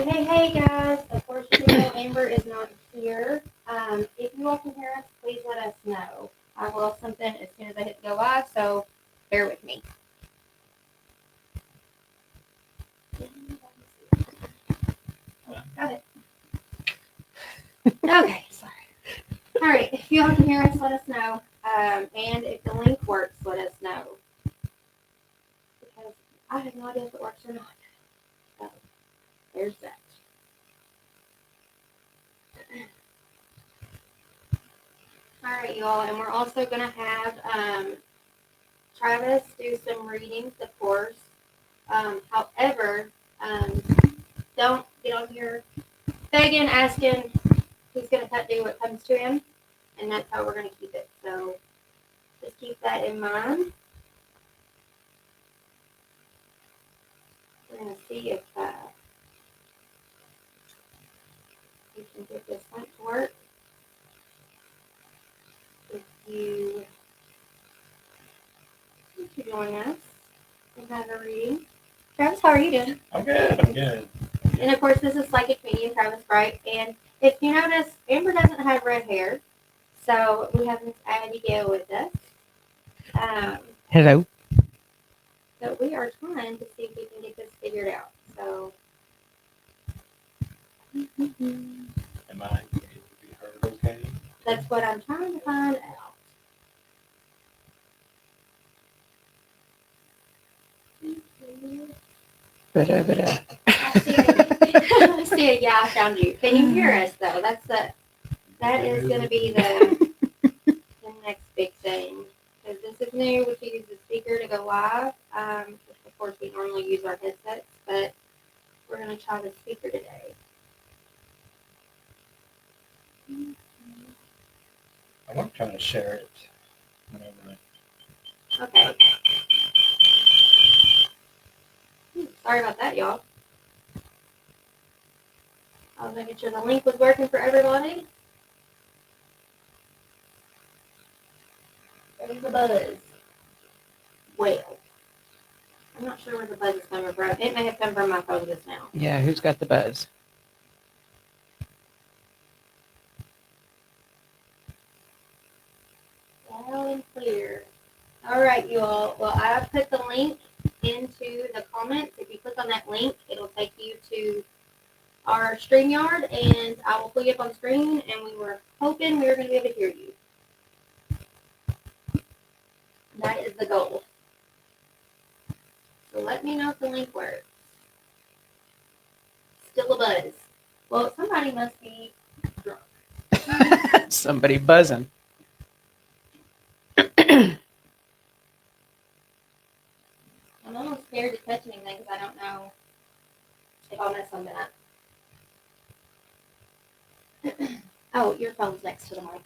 Hey guys, of course you know Amber is not here. If you all can hear us, please let us know. I will something as soon as I hit go live, so bear with me. Got it. Okay, sorry. All right, if you all can hear us, let us know. And if the link works, let us know. Because I have no idea if it works or not. So, there's that. All right, y'all, and we're also going to have Travis do some readings, of course. However, don't get on here begging, asking. He's going to do what comes to him, and that's how we're going to keep it. So just keep that in mind. We're going to see if we can get this link to work. If you join us and have a reading. Travis, how are you doing? I'm good. And of course, this is Psychic Medium Travis Bright. And if you notice, Amber doesn't have red hair, so we have Miss Abigail with us. Hello. So we are trying to see if we can get this figured out. So, Am I able to be heard okay? that's what I'm trying to find out. I see it. Yeah, I found you. Can you hear us though? That is going to be the next big thing. Because this is new, we can use the speaker to go live. Of course, we normally use our headsets, but we're going to try the speaker today. I want to try to share it whenever Okay. Sorry about that, y'all. I was making sure the link was working for everybody. There's the buzz. Well, I'm not sure where the buzz is coming from. It may have come from my phone just now. Yeah, who's got the buzz? Loud and clear. All right, you all. Well, I put the link into the comments. If you click on that link, it'll take you to our StreamYard, and I will pull you up on screen, and we were hoping we were going to be able to hear you. That is the goal. So let me know if the link works. Still a buzz. Well, somebody must be drunk. Somebody buzzing. I'm almost scared to touch anything because I don't know if I'll mess something up. Oh, your phone's next to the mic.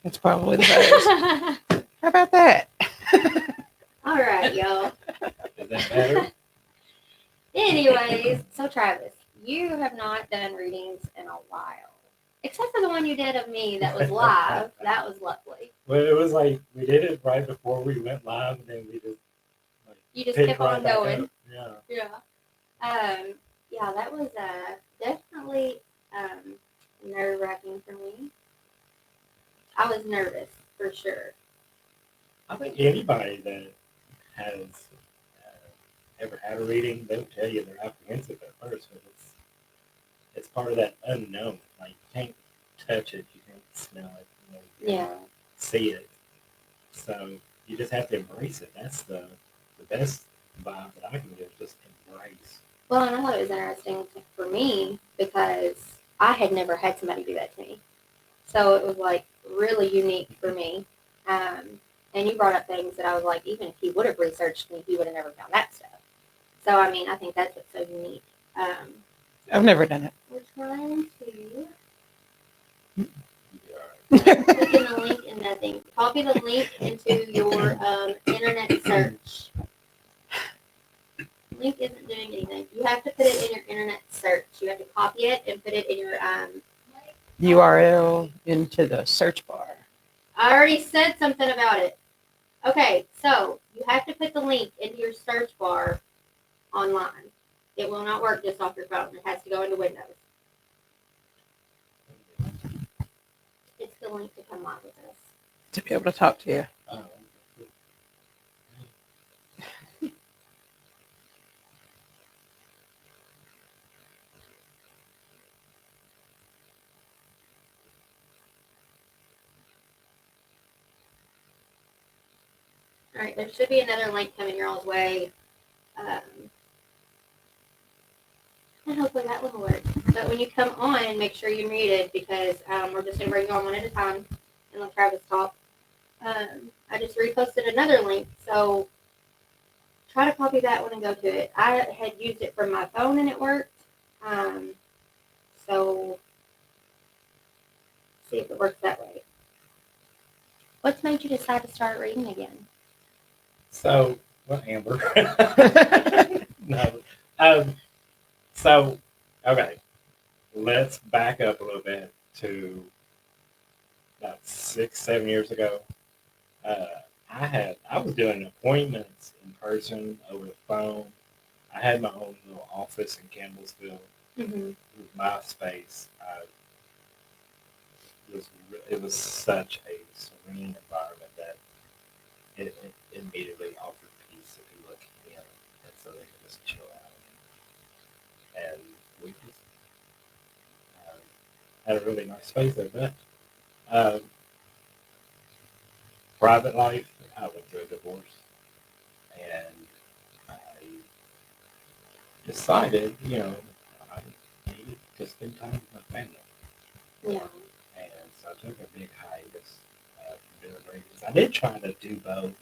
That's probably the buzz. How about that? All right, y'all. is that better? Anyways, so Travis, you have not done readings in a while. Except for the one you did of me that was live. That was lovely. Well, it was like we did it right before we went live, and then we just You just picked kept right on back going. up. Yeah. Yeah, that was definitely nerve-wracking for me. I was nervous, for sure. I think anybody that has ever had a reading, they'll tell you they're apprehensive at first, but it's part of that unknown. Like you can't touch it, you can't smell it, you can't see it. So you just have to embrace it. That's the best vibe that I can give. Just embrace. Well, and I thought it was interesting for me because I had never had somebody do that to me. So it was like really unique for me. And you brought up things that I was like, even if he would have researched me, he would have never found that stuff. So, I mean, I think that's what's so unique. I've never done it. We're trying to Yeah. click in the link and nothing. Copy the link into your internet search. Link isn't doing anything. You have to put it in your internet search. You have to copy it and put it in your URL into the search bar. I already said something about it. Okay, so you have to put the link into your search bar online. It will not work just off your phone. It has to go into Windows. It's the link to come live with us. To be able to talk to you. Oh, All right, there should be another link coming your all's way. And hopefully that one will work. But when you come on, make sure you're muted because we're just going to bring you on one at a time and let Travis talk. I just reposted another link, so try to copy that one and go to it. I had used it from my phone and it worked. So see if it works that way. What's made you decide to start reading again? so, well, Amber. No. So, okay. Let's back up a little bit to about 6-7 years ago. I was doing appointments in person over the phone. I had my own little office in Campbellsville. Mm-hmm. With my space. It was such a serene environment that it immediately offered peace if you look in, and so they could just chill out. And we just had a really nice space there. But private life, I went through a divorce, and I decided, I needed to spend time with my family. Yeah. And so I took a big hiatus from doing readings. I did try to do both.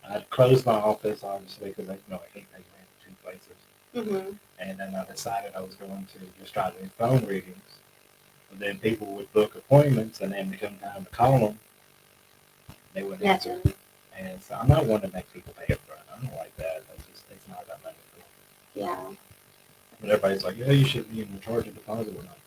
I'd closed my office, obviously, because I can't pay rent in 2 places. Mm-hmm. And then I decided I was going to just try to do phone readings. But then people would book appointments, and then become time to call them, they wouldn't answer. Nothing. And so I'm not one to make people pay up front. I don't like that. It's not that money for me. Yeah. But everybody's like, yeah, you should be in charge of deposit or not.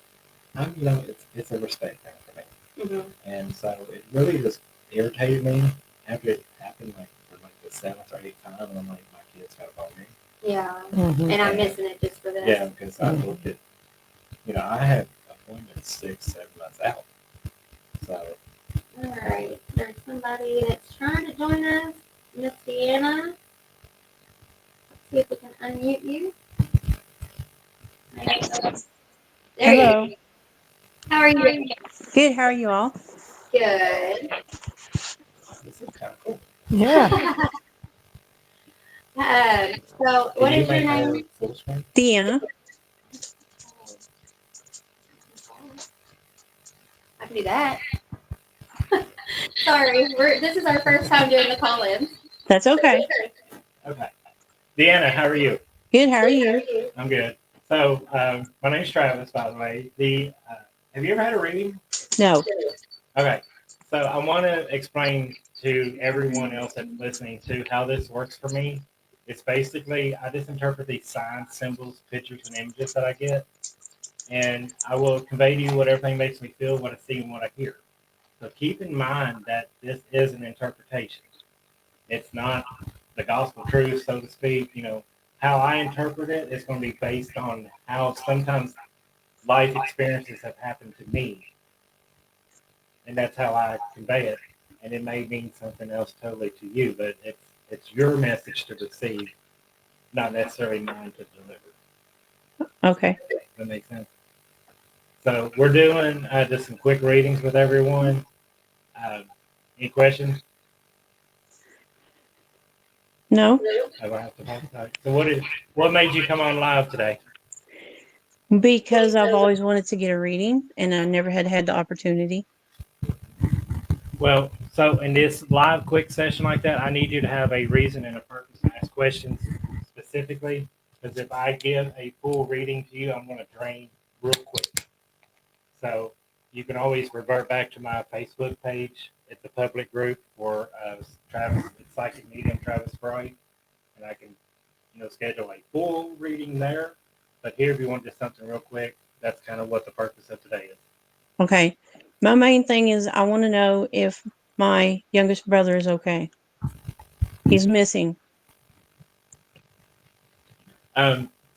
It's a respect thing for me. Mm-hmm. And so it really just irritated me after it happened, like for like the 7th or 8th time, and I'm like, my kids got to call me. Yeah. Mhm. And I'm missing it just for this. Yeah, because I looked at, I had appointments 6-7 months out. So All right. There's somebody that's trying to join us. Miss Deanna. Let's see if we can unmute you. Maybe. There you Hello. go. How are you? Good. How are you all? Good. this is kind of cool. Yeah. So, what Can is your make her name? full screen? Deanna. I can do that. Sorry, this is our first time doing the call-in. That's okay. Okay. Deanna, how are you? Good. How are you? I'm good. So my name's Travis, by the way. Have you ever had a reading? No. Okay. So I want to explain to everyone else that's listening to how this works for me. It's basically, I just interpret these signs, symbols, pictures, and images that I get, and I will convey to you what everything makes me feel, what I see, and what I hear. So keep in mind that this is an interpretation. It's not the gospel truth, so to speak. How I interpret it is going to be based on how sometimes life experiences have happened to me. And that's how I convey it. And it may mean something else totally to you, but it's your message to receive, not necessarily mine to deliver. Okay. Does that make sense? So we're doing just some quick readings with everyone. Any questions? No. I don't have to talk about it. So what made you come on live today? Because I've always wanted to get a reading and I never had the opportunity. Well, so in this live quick session like that, I need you to have a reason and a purpose to ask questions specifically. Because if I give a full reading to you, I'm going to drain real quick. So you can always revert back to my Facebook page. It's a public group for Travis, Psychic Medium Travis Freud, and I can, schedule a full reading there. But here, if you want just something real quick, that's kind of what the purpose of today is. Okay. My main thing is I want to know if my youngest brother is okay. He's missing.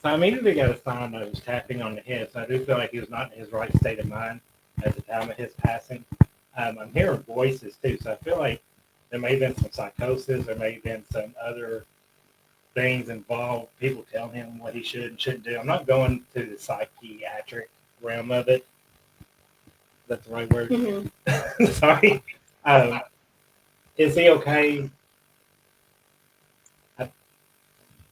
So I immediately got a sign that was tapping on the head. So I do feel like he was not in his right state of mind at the time of his passing. I'm hearing voices too, so I feel like there may have been some psychosis. There may have been some other things involved. People telling him what he should and shouldn't do. I'm not going to the psychiatric realm of it. Is that the right word? Mhm. Sorry. Is he okay?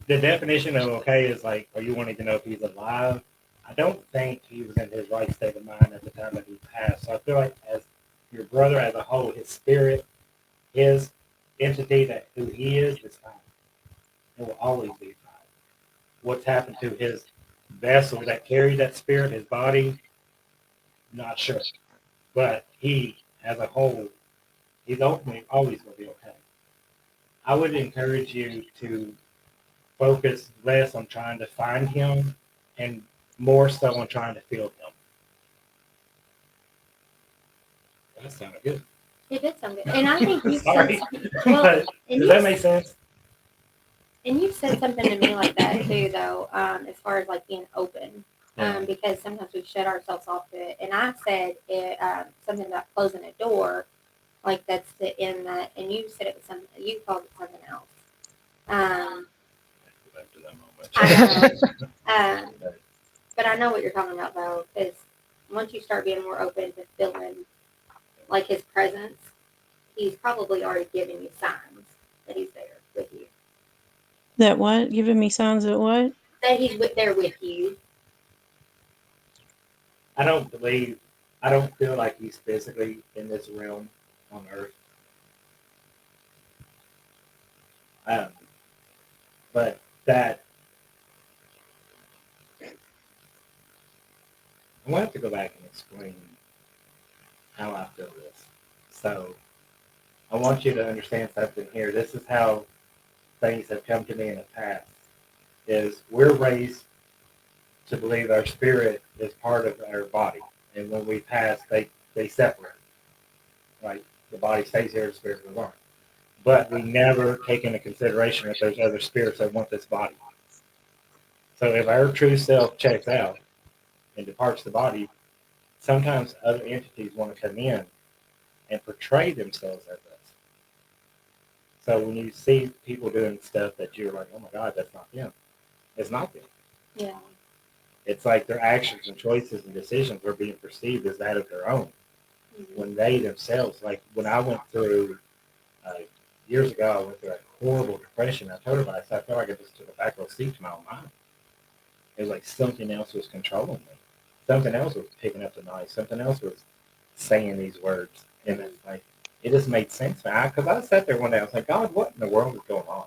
The definition of okay is like, are you wanting to know if he's alive? I don't think he was in his right state of mind at the time that he passed. So I feel like as your brother as a whole, his spirit, his entity, that who he is fine. It will always be fine. What's happened to his vessel that carried that spirit, his body, not sure. But he, as a whole, he's ultimately always going to be okay. I would encourage you to focus less on trying to find him and more so on trying to feel him. That sounded good. It did sound good. And I think you Sorry. said, well, But and does you, that make sense? and you said something to me like that too, though, as far as like being open. Because sometimes we shut ourselves off to it. And I said something about closing a door, like that's the end that, and you said it was something, you called it something else. Back to that moment. I know. But I know what you're talking about though, because once you start being more open to feeling like his presence, he's probably already giving you signs that he's there with you. That what? Giving me signs of what? That he's there with you. I don't feel like he's physically in this realm on Earth. But that I'm gonna have to go back and explain how I feel this. So I want you to understand something here. This is how things have come to me in the past. Is we're raised to believe our spirit is part of our body, and when we pass, they separate. Right, the body stays here, the spirit goes on. But we never take into consideration that there's other spirits that want this body. So if our true self checks out and departs the body, sometimes other entities want to come in and portray themselves as us. So when you see people doing stuff that you're like, oh my God, that's not them. It's not them. Yeah. It's like their actions and choices and decisions are being perceived as that of their own. Mm-hmm. When they themselves, like when I went through, years ago, I went through a horrible depression. I told her about it. So I felt like I just took a back row seat to my own mind. It was like something else was controlling me. Something else was picking up the knife. Something else was saying these words. And it's like, it just made sense. Because I sat there one day, I was like, God, what in the world is going on?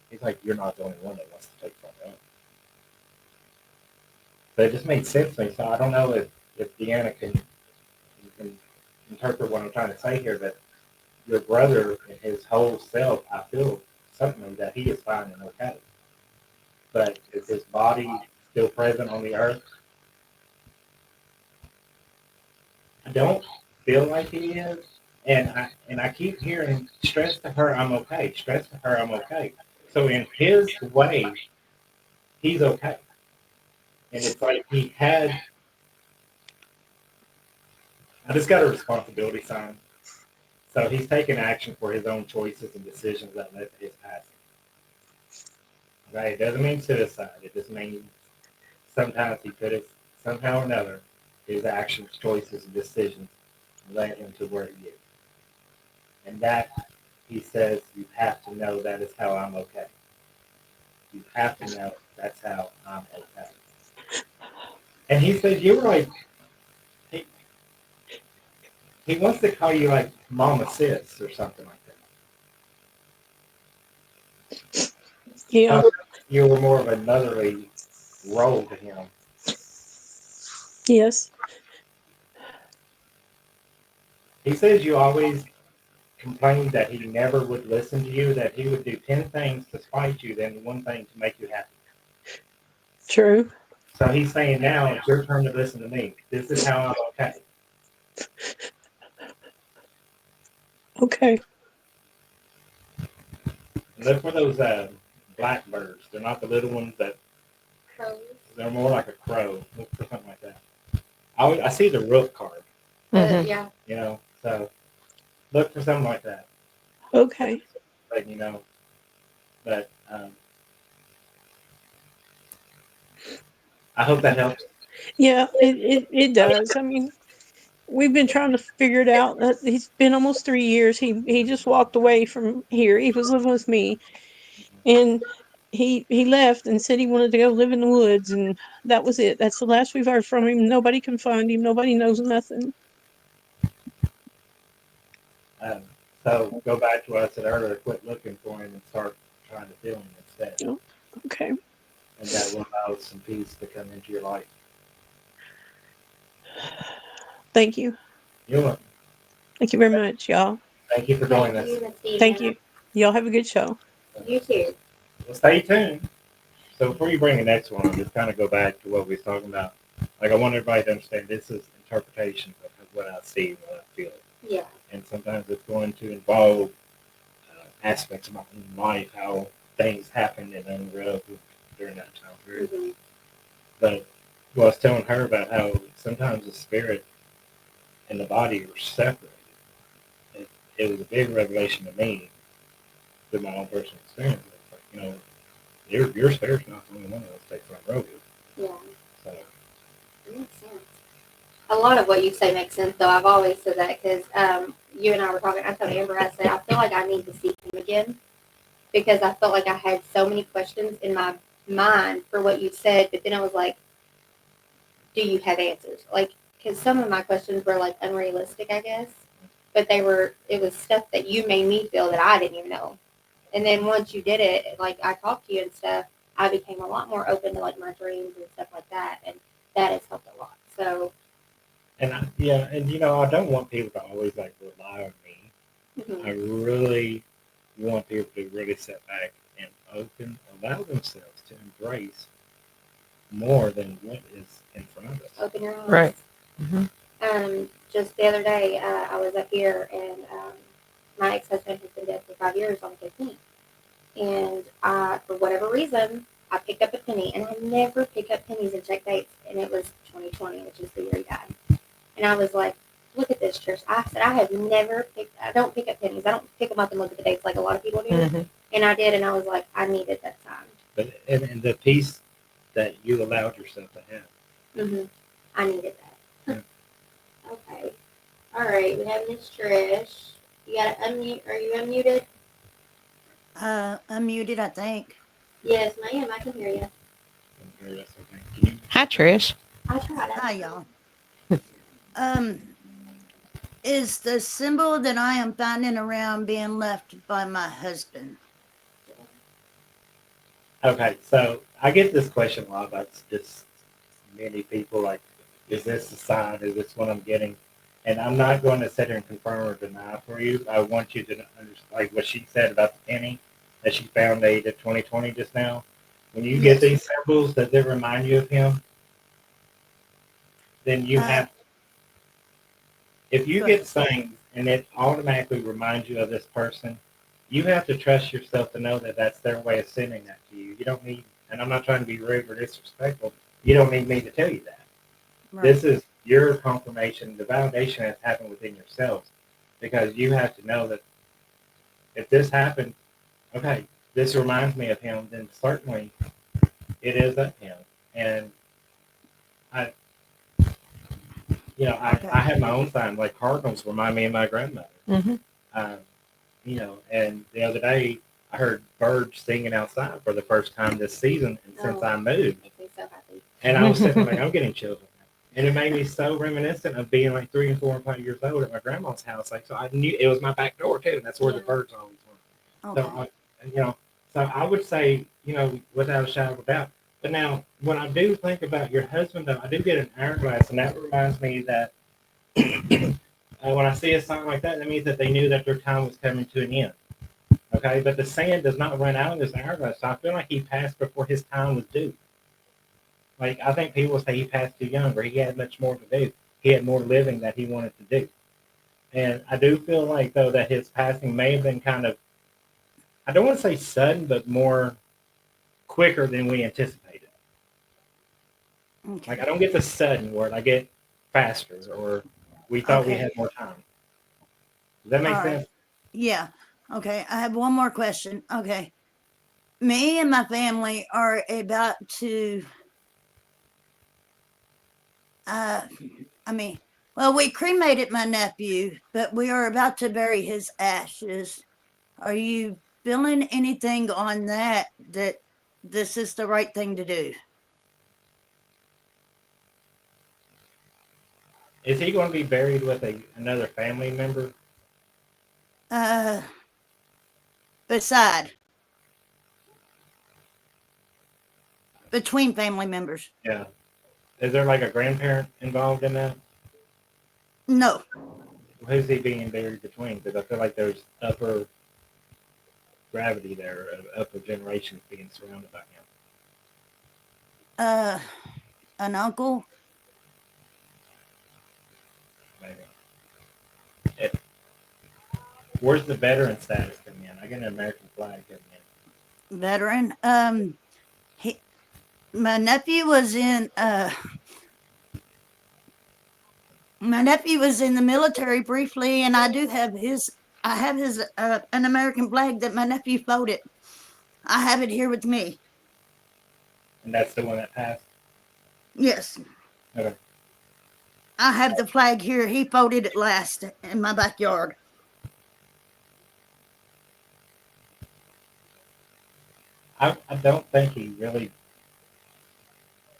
He's like, you're not the only one that wants to take from them. So it just made sense to me. So I don't know if Deanna can interpret what I'm trying to say here, but your brother and his whole self, I feel something that he is fine and okay. But is his body still present on the earth? I don't feel like he is. And I keep hearing, stress to her, I'm okay. Stress to her, I'm okay. So in his way, he's okay. And it's like I just got a responsibility sign. So he's taking action for his own choices and decisions that led to his passing. Okay, it doesn't mean suicide. It just means sometimes he could have, somehow or another, his actions, choices, and decisions led him to where he is. And that, he says, you have to know that is how I'm okay. You have to know that's how I'm okay. And he says, you were like, he wants to call you like Mama Sis or something like that. Yeah. You were more of a motherly role to him. Yes. He says you always complained that he never would listen to you, that he would do 10 things to spite you, then one thing to make you happy. True. So he's saying now it's your turn to listen to me. This is how I'm okay. Okay. And look for those blackbirds. They're not the little ones that Crows. They're more like a crow. Look for something like that. I see the rook card, Mhm. Yeah. you know, so look for something like that. Okay. Letting you know. But I hope that helps. Yeah, it does. I mean, we've been trying to figure it out. He's been almost 3 years. He just walked away from here. He was living with me, and he left and said he wanted to go live in the woods, and that was it. That's the last we've heard from him. Nobody can find him. Nobody knows nothing. Um, so go back to what I said earlier. Quit looking for him and start trying to feel him instead. Oh, okay. And that will allow some peace to come into your life. Thank you. You're welcome. Thank you very much, y'all. Thank you for joining Thank us. you, Miss Stevens. Thank you. Y'all have a good show. You too. Well, stay tuned. So before you bring the next one, I'll just kind of go back to what we was talking about. Like I want everybody to understand this is interpretation of what I see and what I feel. Yeah. And sometimes it's going to involve aspects of my own life, how things happened and unreal during that time period. Mm-hmm. But well, I was telling her about how sometimes the spirit and the body are separated. It was a big revelation to me through my own personal experience. It's like, you know, your spirit's not the only one that takes front row here. Yeah. So, That makes sense. A lot of what you say makes sense, though. I've always said that because you and I were talking. I told Amber, I said, I feel like I need to see him again because I felt like I had so many questions in my mind for what you said, but then I was like, do you have answers? Like, because some of my questions were like unrealistic, I guess, but it was stuff that you made me feel that I didn't even know. And then once you did it, like I talked to you and stuff, I became a lot more open to like my dreams and stuff like that, and that has helped a lot. So, and you know, I don't want people to always like rely on me. mhm. I really want people to really sit back and allow themselves to embrace more than what is in front of us. Open your eyes. Right. Mhm. Just the other day, I was up here, and my ex-husband has been dead for 5 years on the 15th. And for whatever reason, I picked up a penny, and I never pick up pennies and check dates. And it was 2020, which is the year he died. And I was like, look at this, Trish. I said, I don't pick up pennies. I don't pick them up and look at the dates like a lot of people do. Mhm. And I did, and I was like, I needed that time. But and the peace that you allowed yourself to have. Mm-hmm. I needed that. Okay. All right. We have Miss Trish. You got to unmute. Are you unmuted? Unmuted, I think. Yes, ma'am. I can hear you. That's okay. Can you Hi, Trish. I tried. Hi, y'all. Is the symbol that I am finding around being left by my husband? Okay, so I get this question a lot about just many people like, is this a sign? Is this what I'm getting? And I'm not going to sit here and confirm or deny for you. I want you to understand, like what she said about the penny that she found at 2020 just now. When you get these symbols that they remind you of him, then you have, if you get things and it automatically reminds you of this person, you have to trust yourself to know that that's their way of sending that to you. You don't need, and I'm not trying to be rude or disrespectful, you don't need me to tell you that. Right. This is your confirmation. The validation has happened within yourselves because you have to know that if this happened, okay, this reminds me of him, then certainly it is of him. And I have my own sign, like cardinals remind me of my grandmother. Mhm. And the other day I heard birds singing outside for the first time this season and since I moved. Makes me so happy. And I was sitting there like, I'm getting chills. And it made me so reminiscent of being like 3 and 4 and 5 years old at my grandma's house. Like, so I knew it was my back door too. And that's where the birds always were. Okay. So I would say, without a shadow of a doubt. But now, when I do think about your husband, though, I do get an hourglass, and that reminds me that when I see a sign like that, that means that they knew that their time was coming to an end. Okay, but the sand does not run out in this hourglass, so I feel like he passed before his time was due. Like, I think people say he passed too young, or he had much more to do. He had more living that he wanted to do. And I do feel like, though, that his passing may have been kind of, I don't want to say sudden, but more quicker than we anticipated. Okay. Like I don't get the sudden word. I get faster, or we thought we Okay. had more time. Does that make All right. sense? Yeah. Okay. I have one more question. Okay. Me and my family are about to, well, we cremated my nephew, but we are about to bury his ashes. Are you feeling anything on that this is the right thing to do? Is he going to be buried with another family member? Uh, beside, between family members. Yeah. Is there like a grandparent involved in that? No. Who's he being buried between? Because I feel like there's upper gravity there, of upper generations being surrounded by him. An uncle. Maybe. Where's the veteran status come in? I get an American flag coming in. Veteran. My nephew was in the military briefly, and I have his an American flag that my nephew folded. I have it here with me. And that's the one that passed? Yes. Okay. I have the flag here. He folded it last in my backyard. I don't think he really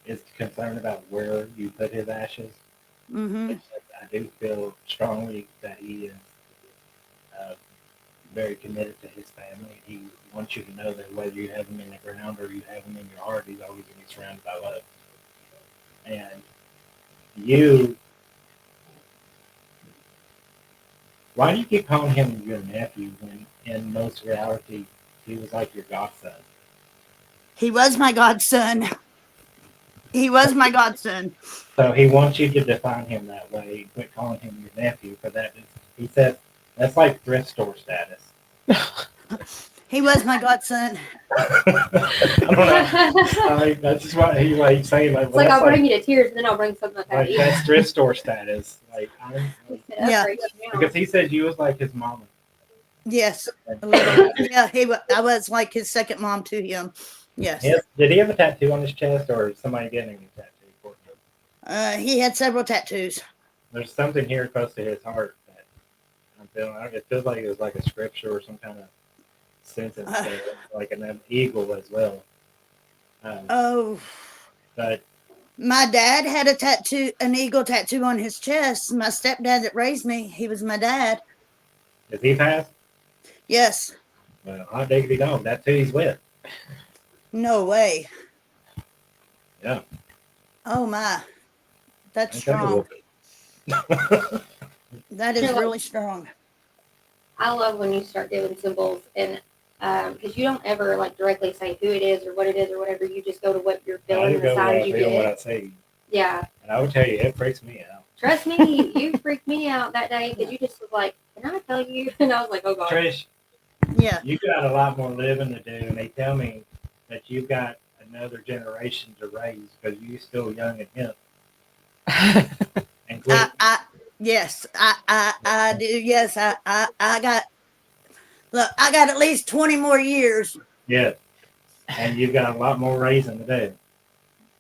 is concerned about where you put his ashes. Mm-hmm. I do feel strongly that he is very committed to his family. He wants you to know that whether you have him in the ground or you have him in your heart, he's always going to be surrounded by love. And why do you keep calling him your nephew when in most reality he was like your godson? He was my godson. He was my godson. So he wants you to define him that way. Quit calling him your nephew, for that is, he says that's like thrift store status. He was my godson. I don't know. That's just what he's saying. Like, It's like I'll bring you to tears, and then I'll bring something like like that. that's thrift store status. Like, Yeah. because he said you was like his mama. Yes. A little. Yeah, I was like his second mom to him. Yes. Did he have a tattoo on his chest, or somebody getting him a tattoo for him? He had several tattoos. There's something here close to his heart that I'm feeling. It feels like it was like a scripture or some kind of sentence, there, like an eagle as well. Oh. But my dad had a tattoo, an eagle tattoo on his chest. My stepdad that raised me, he was my dad. is he passed? Yes. Well, hot diggity dog. That's who he's with. No way. Yeah. Oh my. That's Ain't that a strong. whooping? That is really strong. I love when you start doing symbols, and because you don't ever like directly say who it is or what it is or whatever. You just go to what you're I feeling, do the go what I signs you feel, what I get. see. Yeah. And I would tell you, it freaks me out. Trust me, you freaked me out that day because you just was like, "Can I tell you?" And I was like, "Oh God." Trish, Yeah. you got a lot more living to do, and they tell me that you've got another generation to raise because you're still young and hip. And quit. Yes, I do. Yes, I got. Look, I got at least 20 more years. Yeah. And you've got a lot more raising to do.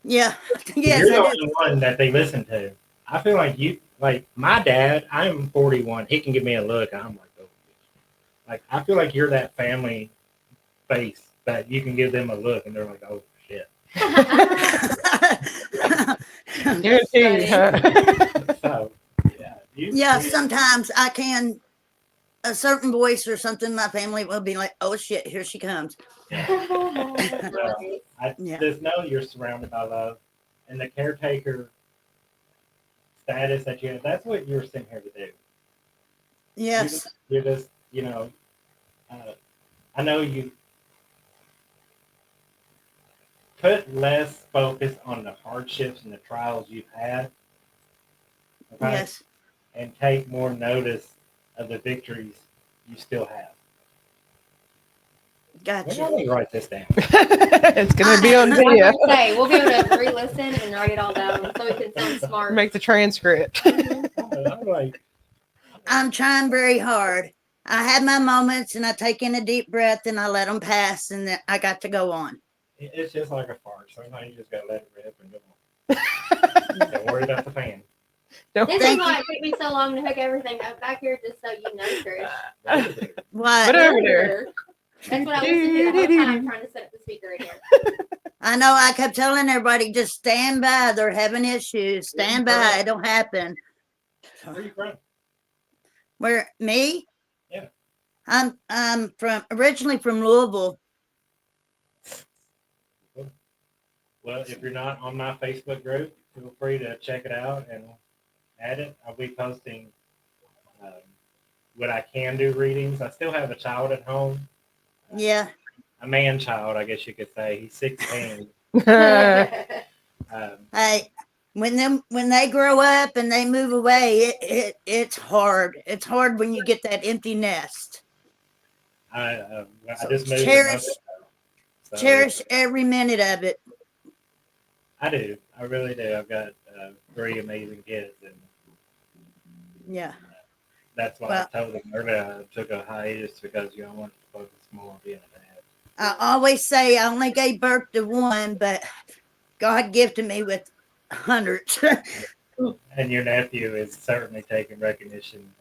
Yeah. Yes, You're the I do. only one that they listen to. I feel like like my dad, I'm 41. He can give me a look. I'm like, oh, like, I feel like you're that family face that you can give them a look and they're like, oh, shit. Guaranteed, huh? So, yeah. Yeah, sometimes I can, a certain voice or something, my family will be like, oh shit, here she comes. I Yeah. just know you're surrounded by love. And the caretaker status that you have, that's what you're sent here to do. Yes. You're just, I know you put less focus on the hardships and the trials you've had. Okay? Yes. And take more notice of the victories you still have. Gotcha. Let me write this down. It's gonna be on I was video. gonna say, we'll be able to re-listen and write it all down so we can sound smart. Make the transcript. I'm like, I'm trying very hard. I have my moments and I take in a deep breath and I let them pass and then I got to go on. it's just like a fart. Sometimes you just gotta let it rip and go on. Don't worry about the fan. Don't- This is Thank why it took me so long to hook everything up back here, just so you know, Trish. What? But over there. That's what I listened to the whole time trying to set up the speaker in here. I know I kept telling everybody just stand by. They're having issues. Stand by. It don't happen. Where you from? Where me? Yeah. I'm from originally from Louisville. Well, if you're not on my Facebook group, feel free to check it out and add it. I'll be posting what I can do readings. I still have a child at home, Yeah. a man child, I guess you could say. He's 16. Hey, when they grow up and they move away, it's hard. It's hard when you get that empty nest. I So just moved. cherish- so Cherish every minute of it. I do. I really do. I've got 3 amazing kids, and Yeah. that's why Well- I told them earlier I took a hiatus because I wanted to focus more on being a dad. I always say I only gave birth to one, but God gifted me with hundreds. And your nephew is certainly taking recognition.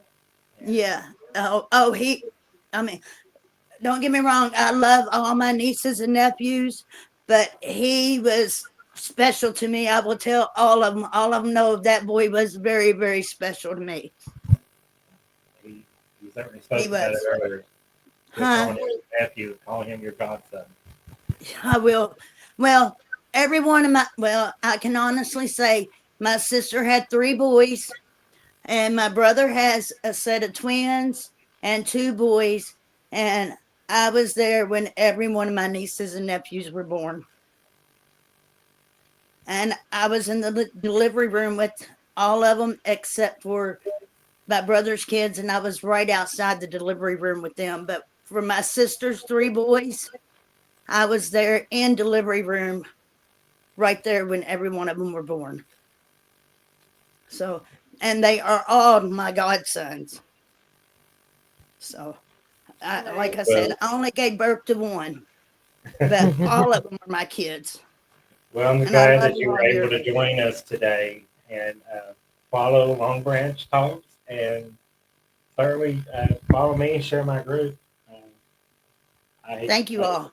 Yeah. I mean, don't get me wrong. I love all my nieces and nephews, but he was special to me. I will tell all of them. All of them know that boy was very, very special to me. He certainly spoke He about it was. earlier. Huh? Calling him your nephew, calling him your godson. I will. Well, every one of my, well, I can honestly say my sister had 3 boys, and my brother has a set of twins and 2 boys. And I was there when every one of my nieces and nephews were born. And I was in the delivery room with all of them except for my brother's kids, and I was right outside the delivery room with them. But for my sister's 3 boys, I was there in delivery room right there when every one of them were born. So, and they are all my godsons. So, like I said, I only gave birth to one, but all of them are my kids. Well, I'm And I glad love that you you were all able to dearly. join us today and follow Long Branch Talks and certainly follow me and share my group. Thank you all.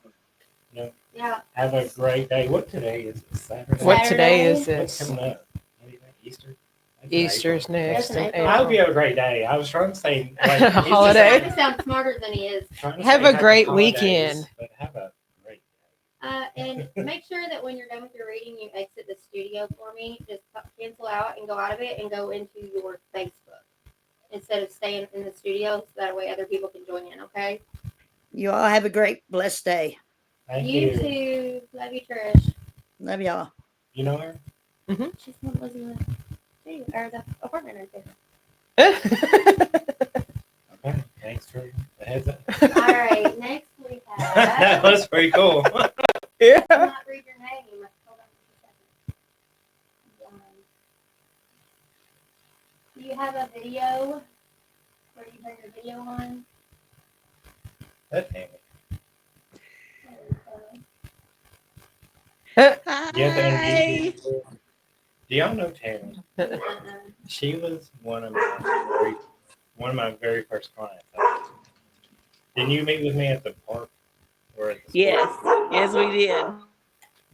Yeah. Have a great day. What today is? Saturday? What today is What's this? coming up? What do you think? Easter? That's in Easter's April. next. That's in in April. I hope you April. have a great day. I was trying to say like, A holiday. Trying to sound smarter than he is. Have a great holidays, weekend. But have a great And make sure that when you're done with your reading, you exit the studio for me. Just cancel out and go out of it and go into your Facebook instead of staying in the studio. So that way other people can join in, okay? You all have a great, blessed day. Thank You you. too. Love you, Trish. Love y'all. You know her? She's the one that lives in the, or the apartment right there. Okay. Thanks for the heads up. All right, next we that have. was pretty cool. Yeah. Not read your name. Hold on a second. Do you have a video where you turn your video on? That Tammy. There we You have to introduce yourself. Do y'all know Tammy? go. She was one of my very first clients. Didn't you meet with me at the park or at the school? Yes, we did.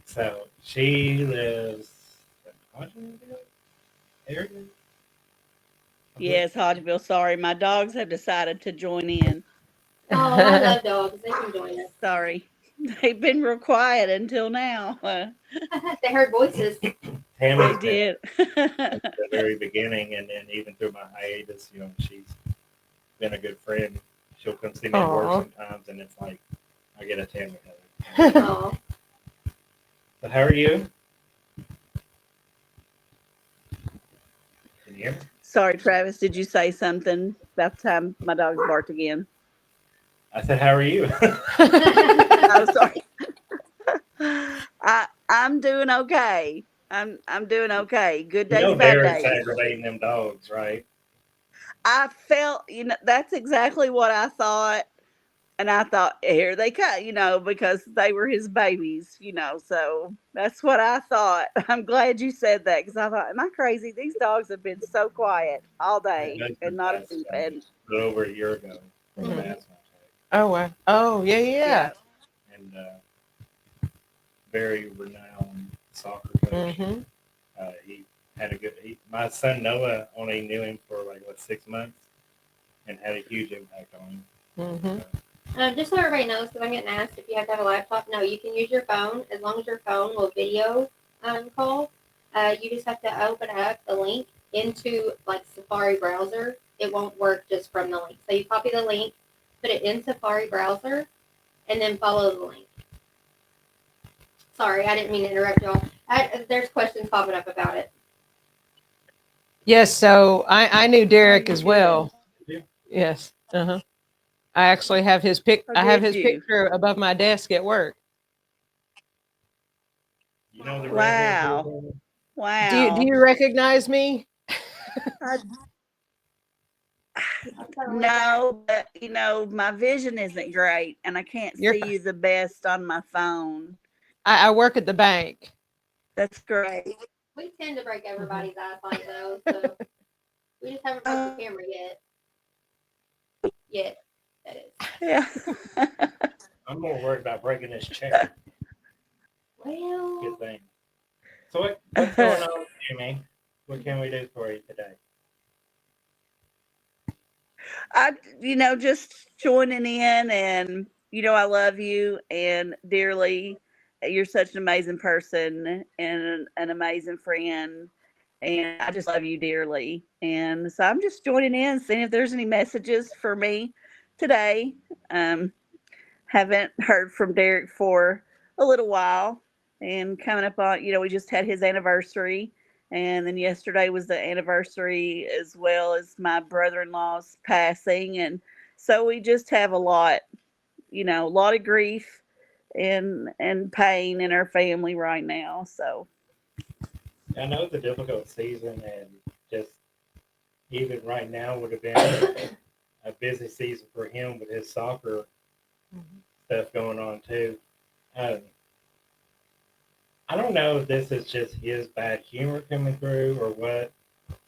So she lives in Hodgenville area. Yes, Hodgeville. Sorry, my dogs have decided to join in. Oh, I love dogs. They can join us. Sorry. They've been real quiet until now. They heard voices. They Tammy's been did. at the very beginning, and then even through my hiatus, she's been a good friend. She'll come see me at work Aw. sometimes, and it's like I get a Tammy hug. Oh, So how are you? Can you hear me? Sorry, Travis. Did you say something? About time my dogs barked again. I said, how are you? I'm sorry. I'm doing okay. I'm doing okay. Good You days, know bad Derek's days. aggravating them dogs, right? I felt, that's exactly what I thought. And I thought, here they come, because they were his babies, so that's what I thought. I'm glad you said that because I thought, am I crazy? These dogs have been so quiet all Yeah, day Bedford and not a passed peep. away And a little over a year ago from an Mhm. asthma attack. Oh, wow. Oh, yeah, yeah. yeah, And very renowned soccer coach. Mm-hmm. He had a good. My son Noah only knew him for like 6 months, and had a huge impact on him. Mm-hmm. Just so everybody knows, because I'm getting asked if you have to have a laptop. No, you can use your phone as long as your phone will video call. You just have to open up the link into like Safari browser. It won't work just from the link. So you copy the link, put it in Safari browser, and then follow the link. Sorry, I didn't mean to interrupt y'all. There's questions popping up about it. Yes, so I knew Derek you as did. well. Yeah. Yes. Uh-huh. I actually have his Or I have did his you? picture above my desk at work. You know the Wow. redhead. Do Wow. you recognize me? I, I totally no, but my vision isn't great and I can't You're see you the best on my phone. I work at the bank. That's great. We tend to break everybody's eyesight though, so we just haven't broke the camera yet. Yet, that is. Yeah. I'm more worried about breaking this chair. Well, Good thing. So what's going on, Jimmy? What can we do for you today? I, just joining in and, I love you and dearly. You're such an amazing person and an amazing friend. And I just love you dearly. And so I'm just joining in, seeing if there's any messages for me today. Haven't heard from Derek for a little while. And coming up on, we just had his anniversary. And then yesterday was the anniversary as well as my brother-in-law's passing. And so we just have a lot of grief and pain in our family right now. So I know it's a difficult season, and just even right now would have been a busy season for him with his soccer stuff going on too. I don't know if this is just his bad humor coming through or what,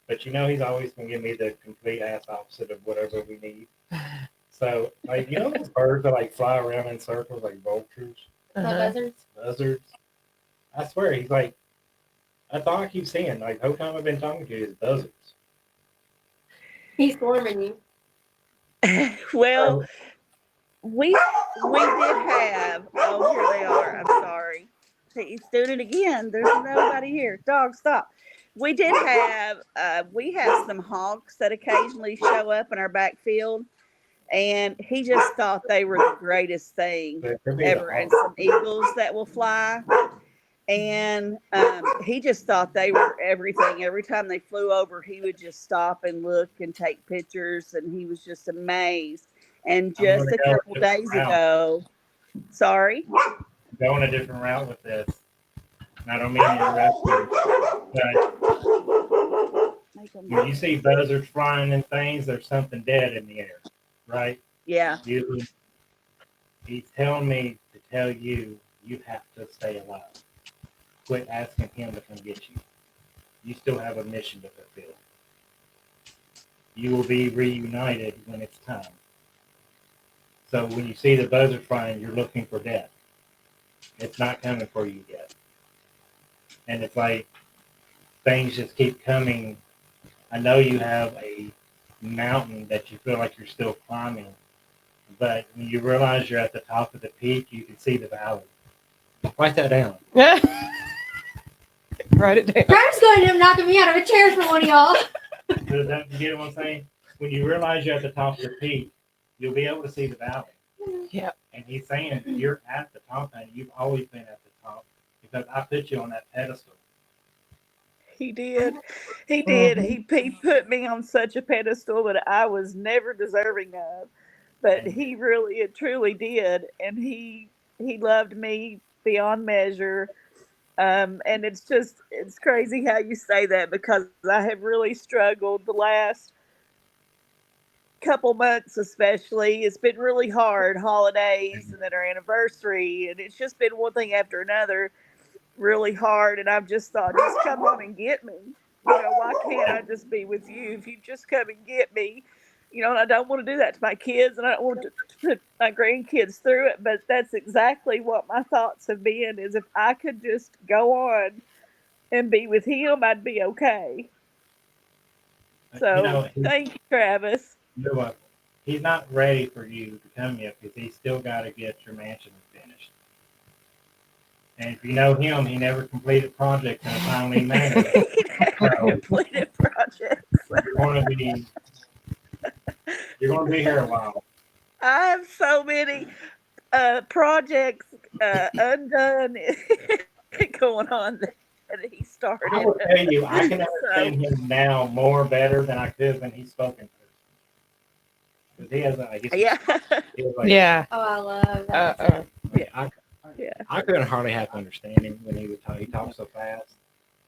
but he's always going to give me the complete ass opposite of whatever we need. So, those birds that fly around in circles like vultures, buzzards. buzzards. I swear, he's like, that's all I keep seeing. The whole time I've been talking to you is buzzards. He's swarming you. well, we did have. Oh, here they are. I'm sorry. He's doing it again. There's nobody here. Dog, stop. We did have. We have some hawks that occasionally show up in our backfield, and he just thought they were the greatest thing ever. And some eagles that will fly. And he just thought they were everything. Every time they flew over, he would just stop and look and take pictures, and he was just amazed. And just a couple days ago, sorry, going a different route with this. And I don't mean to interrupt you, but when you see buzzards flying and things, there's something dead in the air, right? yeah, He's telling me to tell you, you have to stay alive. Quit asking him to come get you. You still have a mission to fulfill. You will be reunited when it's time. So when you see the buzzard flying, you're looking for death. It's not coming for you yet. And it's like things just keep coming. I know you have a mountain that you feel like you're still climbing, but when you realize you're at the top of the peak, you can see the valley. Write that down. Write it down. Travis going to end up knocking me out of a chair for one of y'all. Does that, you get what I'm saying? When you realize you're at the top of the peak, you'll be able to see the valley. Yeah. And he's saying you're at the top, and you've always been at the top because I put you on that pedestal. he did. He did. He put me on such a pedestal that I was never deserving of. But he really and truly did. And he he loved me beyond measure. And it's crazy how you say that because I have really struggled the last couple months, especially. It's been really hard, holidays and then our anniversary, and it's just been one thing after another, really hard. And I've just thought, just come on and get me. Why can't I just be with you? If you just come and get me, and I don't want to do that to my kids, and I don't want to put my grandkids through it. But that's exactly what my thoughts have been: is if I could just go on and be with him, I'd be okay. So He's, thank you, Travis. you're welcome. He's not ready for you to come yet because he's still got to get your mansion finished. And if you know him, he never completed projects in a timely manner. He never So completed projects. you're going to be here a while. I have so many projects undone going on that he started. I will tell you, I can So, understand him now more better than I could when he's spoken to. Because he has, I guess, yeah, he was like, Yeah. Oh, I love that. yeah. I couldn't hardly half understand him when he would talk. He talked so fast.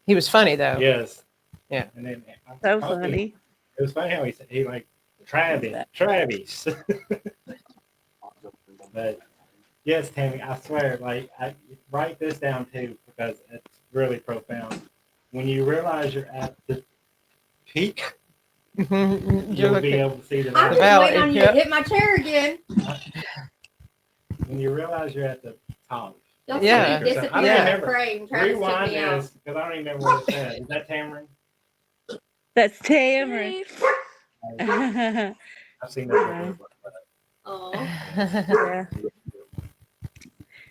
He was funny though. Yes. Yeah. And then So funny. It was funny how he like Travis. But yes, Tammy, I swear, like I write this down too because it's really profound. When you realize you're at the peak, Mhm. you'll be able to see the I'm The just valley, waiting on you yep. to hit my chair again. When you realize you're at the top. Don't Yeah. see me disappear I in don't the remember. frame trying to sit Rewind me out. this because I don't even remember what it said. Is that Tamron? That's Tamara. I've seen that before. Oh, yeah.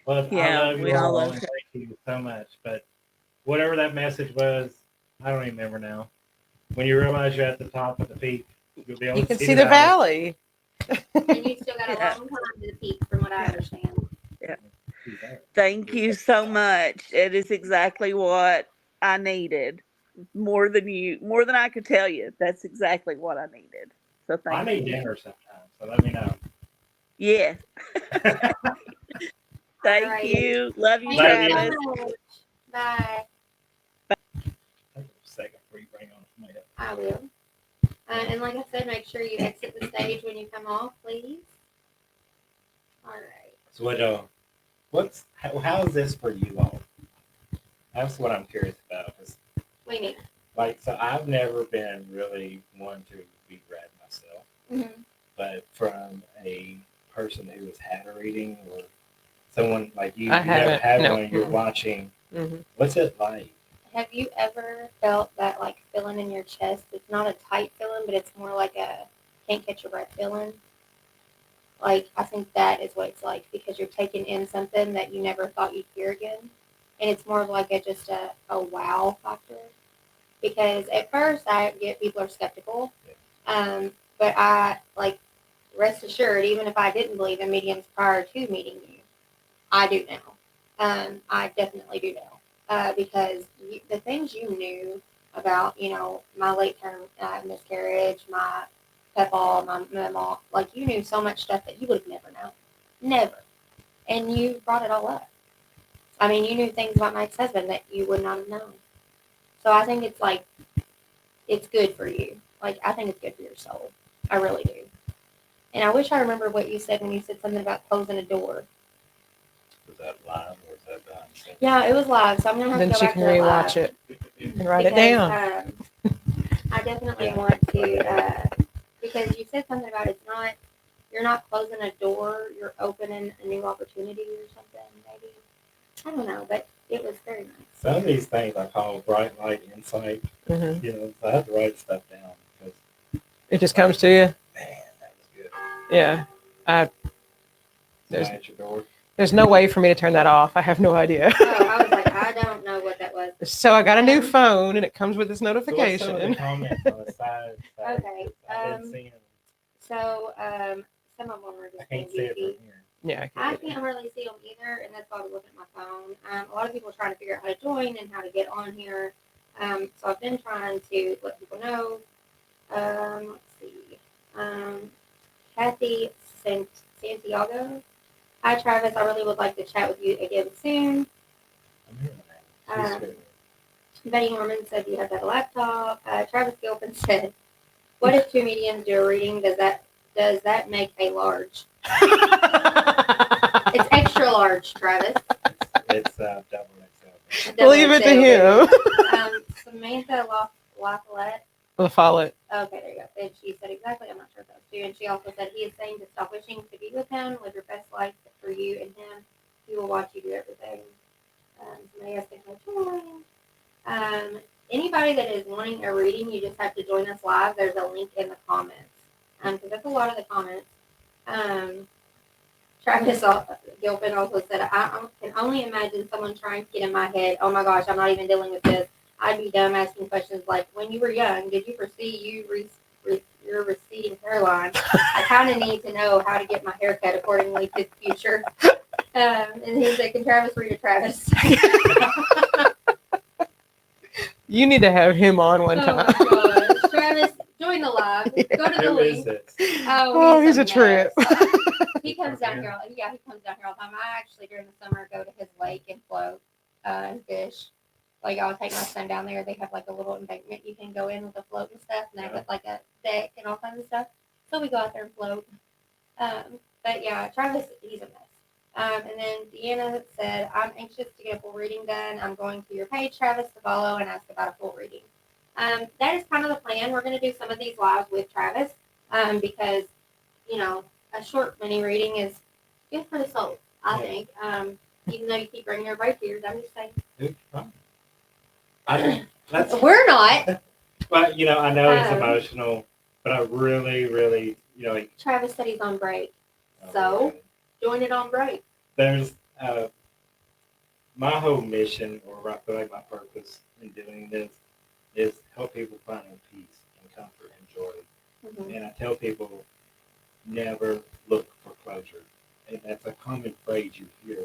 Well, I Yeah, love we you all all. love And thank you so much. But whatever that message was, I don't even remember now. When you realize you're at the top of the peak, you'll be able You to can see the valley. and you still got a Yeah. long time to the peak, from what I understand. Thank you so much. It is exactly what I needed. More than I could tell you. That's exactly what I needed. So I thank need you. dinner sometime, so let me know. Yeah. Thank Alrighty. you. Love you, Love you. Travis. Bye. Take a second before you bring on somebody else. I will. And like I said, make sure you exit the stage when you come off, please. All right. So how is this for you all? That's what I'm curious about. We need. Like, so I've never been really one to be read myself, Mm-hmm. but from a person who is hatter reading or someone like you, I you never haven't, had no. one, you're watching. Mhm. What's it like? Have you ever felt that like feeling in your chest? It's not a tight feeling, but it's more like a can't catch your breath feeling. Like I think that is what it's like because you're taking in something that you never thought you'd hear again, and it's more of like just a wow factor. Because at first I get people are skeptical, but I like rest assured, even if I didn't believe in mediums prior to meeting you, I do now. I definitely do now because the things you knew about, my late term miscarriage, my PEPAL, my mom, like you knew so much stuff that you would have never known, never, and you brought it all up. I mean, you knew things about my ex-husband that you would not have known. So I think it's like it's good for you. Like I think it's good for your soul. I really do. And I wish I remember what you said when you said something about closing a door. Was that live or was that behind the scenes? Yeah, it was live, so I'm gonna have Then to go she back can to the live. rewatch it and write it Because, down. I definitely want to because you said something about you're not closing a door, you're opening a new opportunity or something. Maybe I don't know, but it was very nice. Some of these things I call bright light insight. Mhm. So I have to write stuff down because It just comes to you. man, that was good. Yeah. Somebody at your door. There's no way for me to turn that off. I have no idea. Oh, I was like, I don't know what that was. So I got a new phone and it comes with this So what's some of notification. the comments on the side? Okay, I've been seeing. So some of them are I just being can't see it goofy. from here. Yeah. I can't hardly see them either, and that's why I was looking at my phone. A lot of people are trying to figure out how to join and how to get on here. So I've been trying to let people know. Let's see. Kathy Santiago. Hi, Travis. I really would like to chat with you again soon. I'm hearing that. She's Um, good. Betty Norman said you have to have a laptop. Travis Gilpin said, "What if two mediums do a reading? Does that make a large? It's extra large, Travis. It's double XL. Leave it to him. Samantha LaFollette. The follett. Okay, there you go. And she said exactly. I'm not sure if that's true. And she also said he is saying to stop wishing to be with him. Live your best life for you and him. He will watch you do everything. Somebody else thinks anybody that is wanting a reading, you just have to join us live. There's a link in the comments. Because that's a lot of the comments. Travis Gilpin also said, I can only imagine someone trying to get in my head. Oh my gosh, I'm not even dealing with this. I'd be dumb asking questions like, when you were young, did you foresee your receding hairline? I kind of need to know how to get my hair cut accordingly to the future. And he said, can Travis read a Travis? You need to have him on one Oh time. my gosh. Travis, join the live. Go to the Who is link. this? Oh, he's a mess. trip. He comes down here. Yeah, he comes down here all the time. I actually during the summer go to his lake and float and fish. Like I'll take my son down there. They have like a little embankment you can go in with a float and stuff, and they have like a deck and all kinds of stuff. So we go out there and float. But yeah, Travis, he's a mess. And then Deanna said, I'm anxious to get a full reading done. I'm going to your page, Travis, to follow and ask about a full reading. That is kind of the plan. We're going to do some of these lives with Travis because, you know, a short mini reading is good for the soul, I think. Even though you keep bringing your bright tears, I'm just saying. It's fine. That's, We're not. but you know, I know it's Um, emotional, but I really, really, you know, like, Travis said he's on break. So? Join it on break. there's my whole mission, or I feel like my purpose in doing this, is help people find peace and comfort and joy. Mm-hmm. And I tell people, never look for closure. And that's a common phrase you hear.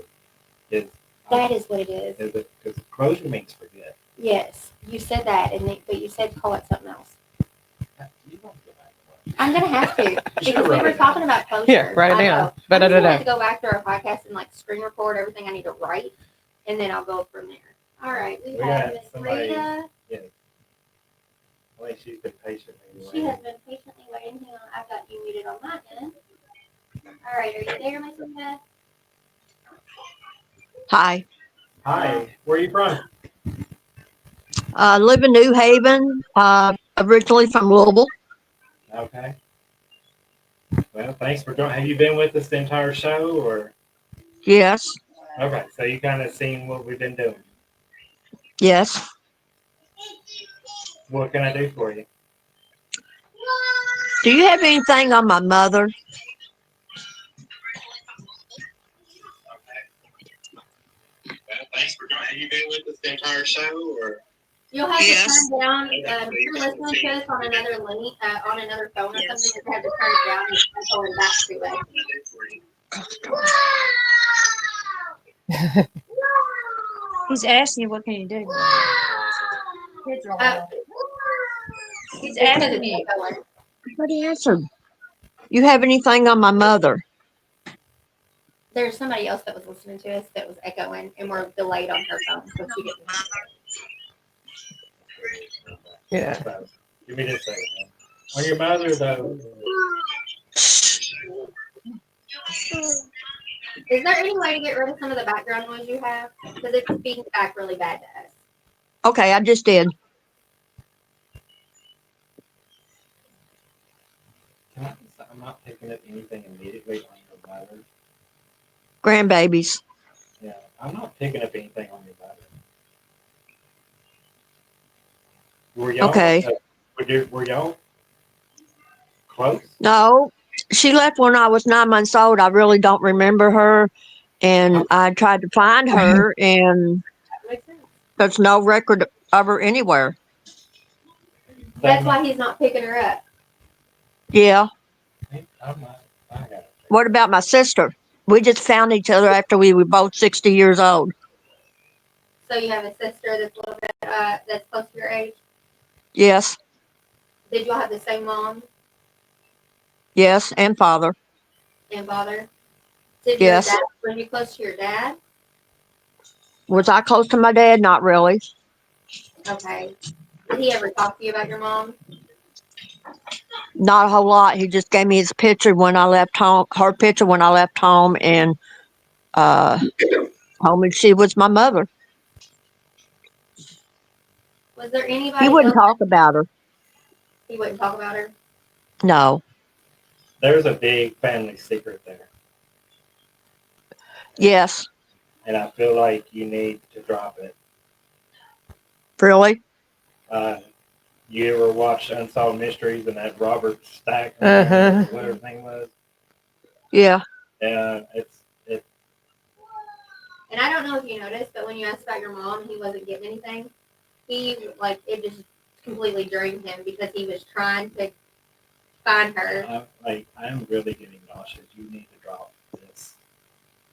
That is what it is. Because closure means forget. Yes, you said that, but you said call it something else. You don't go back to work. I'm gonna have to because we write were it talking down. about closure. Here, write it I down. know. I'm just gonna have Da-da-da-da. to go back to our podcast and like screen record everything I need to write, and then I'll go from there. All right, we We have got Miss somebody- Rita. I think she's been patiently She waiting. has been patiently waiting. Hang on, I've got you muted on my end. All right, are you there, Miss Rita? Hi. Hi, where are you from? Live in New Haven, originally from Louisville. Okay. Well, thanks for joining. Have you been with us the entire show, or? Yes, Okay, so you kind of seen what we've been doing. yes. What can I do for you? Do you have anything on my mother? Well, thanks for joining. Have you been with us the entire show, or? You'll have Yes. to turn down. If you're listening to us on another link, on another phone or something, you have to turn it down and keep going back to it. He's asking you, what can you do? Kids are Uh, He's asking you. Nobody answered. You have anything on my mother? There's somebody else that was listening to us that was echoing, and we're delayed on her phone, so she didn't. Yeah. So, give me this second. On your mother, though. Is there any way to get rid of some of the background noise you have? Because it's feeding back really bad to us. Okay, I just did. I'm not picking up anything immediately on your mother. Grandbabies. Yeah, I'm not picking up anything on your mother. Were y'all? Okay. Were y'all close? No, she left when I was 9 months old. I really don't remember her. And I tried to find her, and That makes sense. there's no record of her anywhere. That's why he's not picking her up. Yeah. I'm not. I got it. What about my sister? We just found each other after we were both 60 years old. So you have a sister that's a little bit that's close to your age. Yes, Did y'all have the same mom yes, and father. and father? Did Yes. your dad, were you close to your dad? Was I close to my dad? Not really. Okay. Did he ever talk to you about your mom? Not a whole lot. He just gave me his picture when I left home, her picture when I left home, and uh, told me she was my mother. Was there He anybody wouldn't else talk about her. he wouldn't talk about her? No. There's a big family secret there, Yes. and I feel like you need to drop it. Really? You ever watch Unsolved Mysteries and that Robert Stack, Uh-huh. whatever his name was? Yeah. It's And I don't know if you noticed, but when you asked about your mom, he wasn't getting anything. He like it just completely drained him because he was trying to find her I'm really getting nauseous. You need to drop this.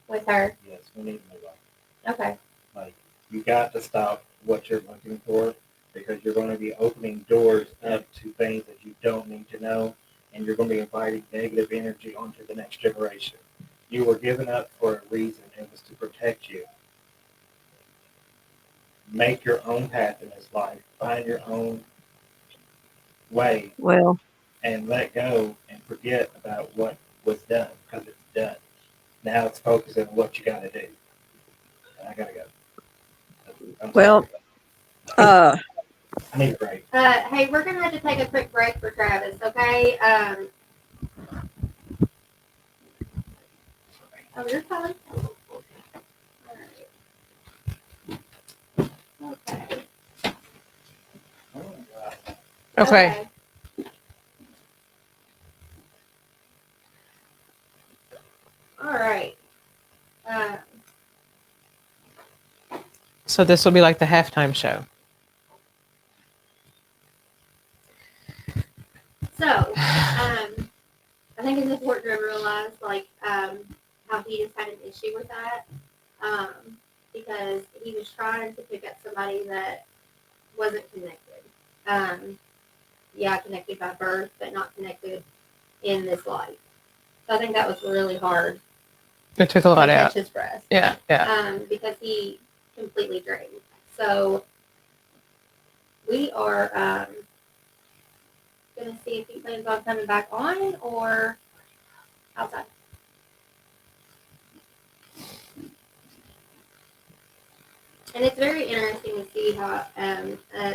with her. Yes, we need to move on. Okay. Like, you got to stop what you're looking for because you're going to be opening doors up to things that you don't need to know, and you're going to be inviting negative energy onto the next generation. You were given up for a reason. It was to protect you. Make your own path in this life. Find your own way Well, and let go and forget about what was done because it's done. Now it's focusing on what you got to do. And I got to go. I'm Well, sorry. I need a break. Hey, we're gonna have to take a quick break for Travis, okay? Oh, you're fine. Alright. Okay. Okay. All right. So this will be like the halftime show. So, I think it's important to realize, like, how he just had an issue with that, because he was trying to pick up somebody that wasn't connected. Yeah, connected by birth, but not connected in this life. So I think that was really hard It took a lot to catch out. his breath. Yeah, yeah. Because he completely drained. So we are going to see if he plans on coming back on or outside. And it's very interesting to see how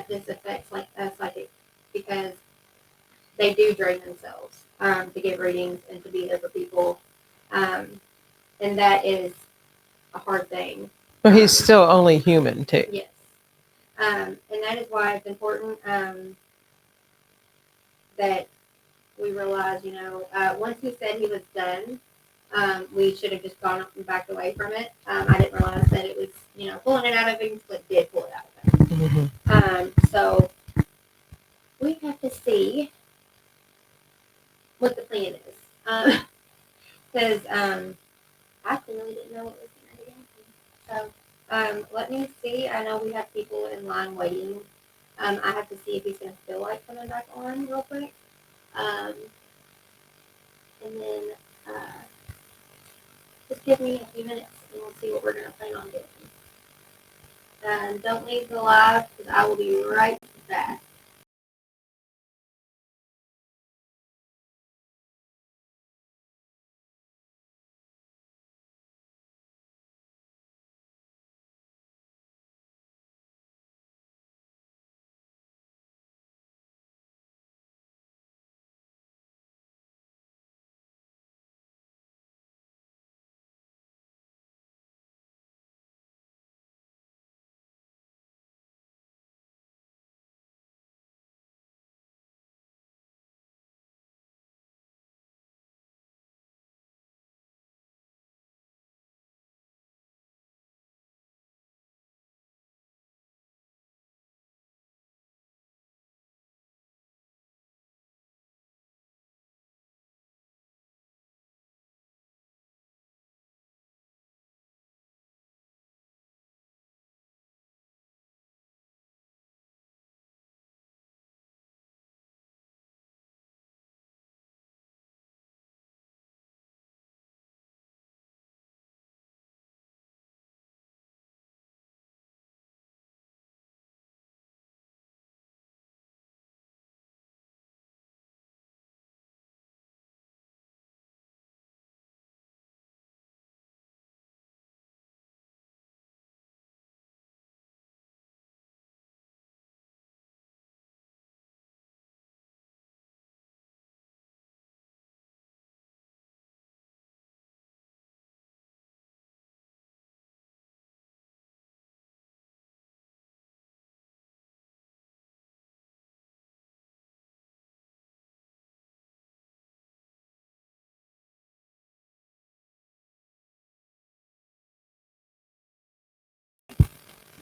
this affects like us psychics because they do drain themselves to give readings and to be there for people, and that is a hard thing. But he's still only human too. Yes, and that is why it's important that we realize, once he said he was done, we should have just gone up and backed away from it. I didn't realize that it was, pulling it out of him, but did pull it out of him. Mhm. So we have to see what the plan is. Because I clearly didn't know what was going to happen. So let me see. I know we have people in line waiting. I have to see if he's going to feel like coming back on real quick. And then just give me a few minutes and we'll see what we're going to plan on doing. Don't leave the live because I will be right back.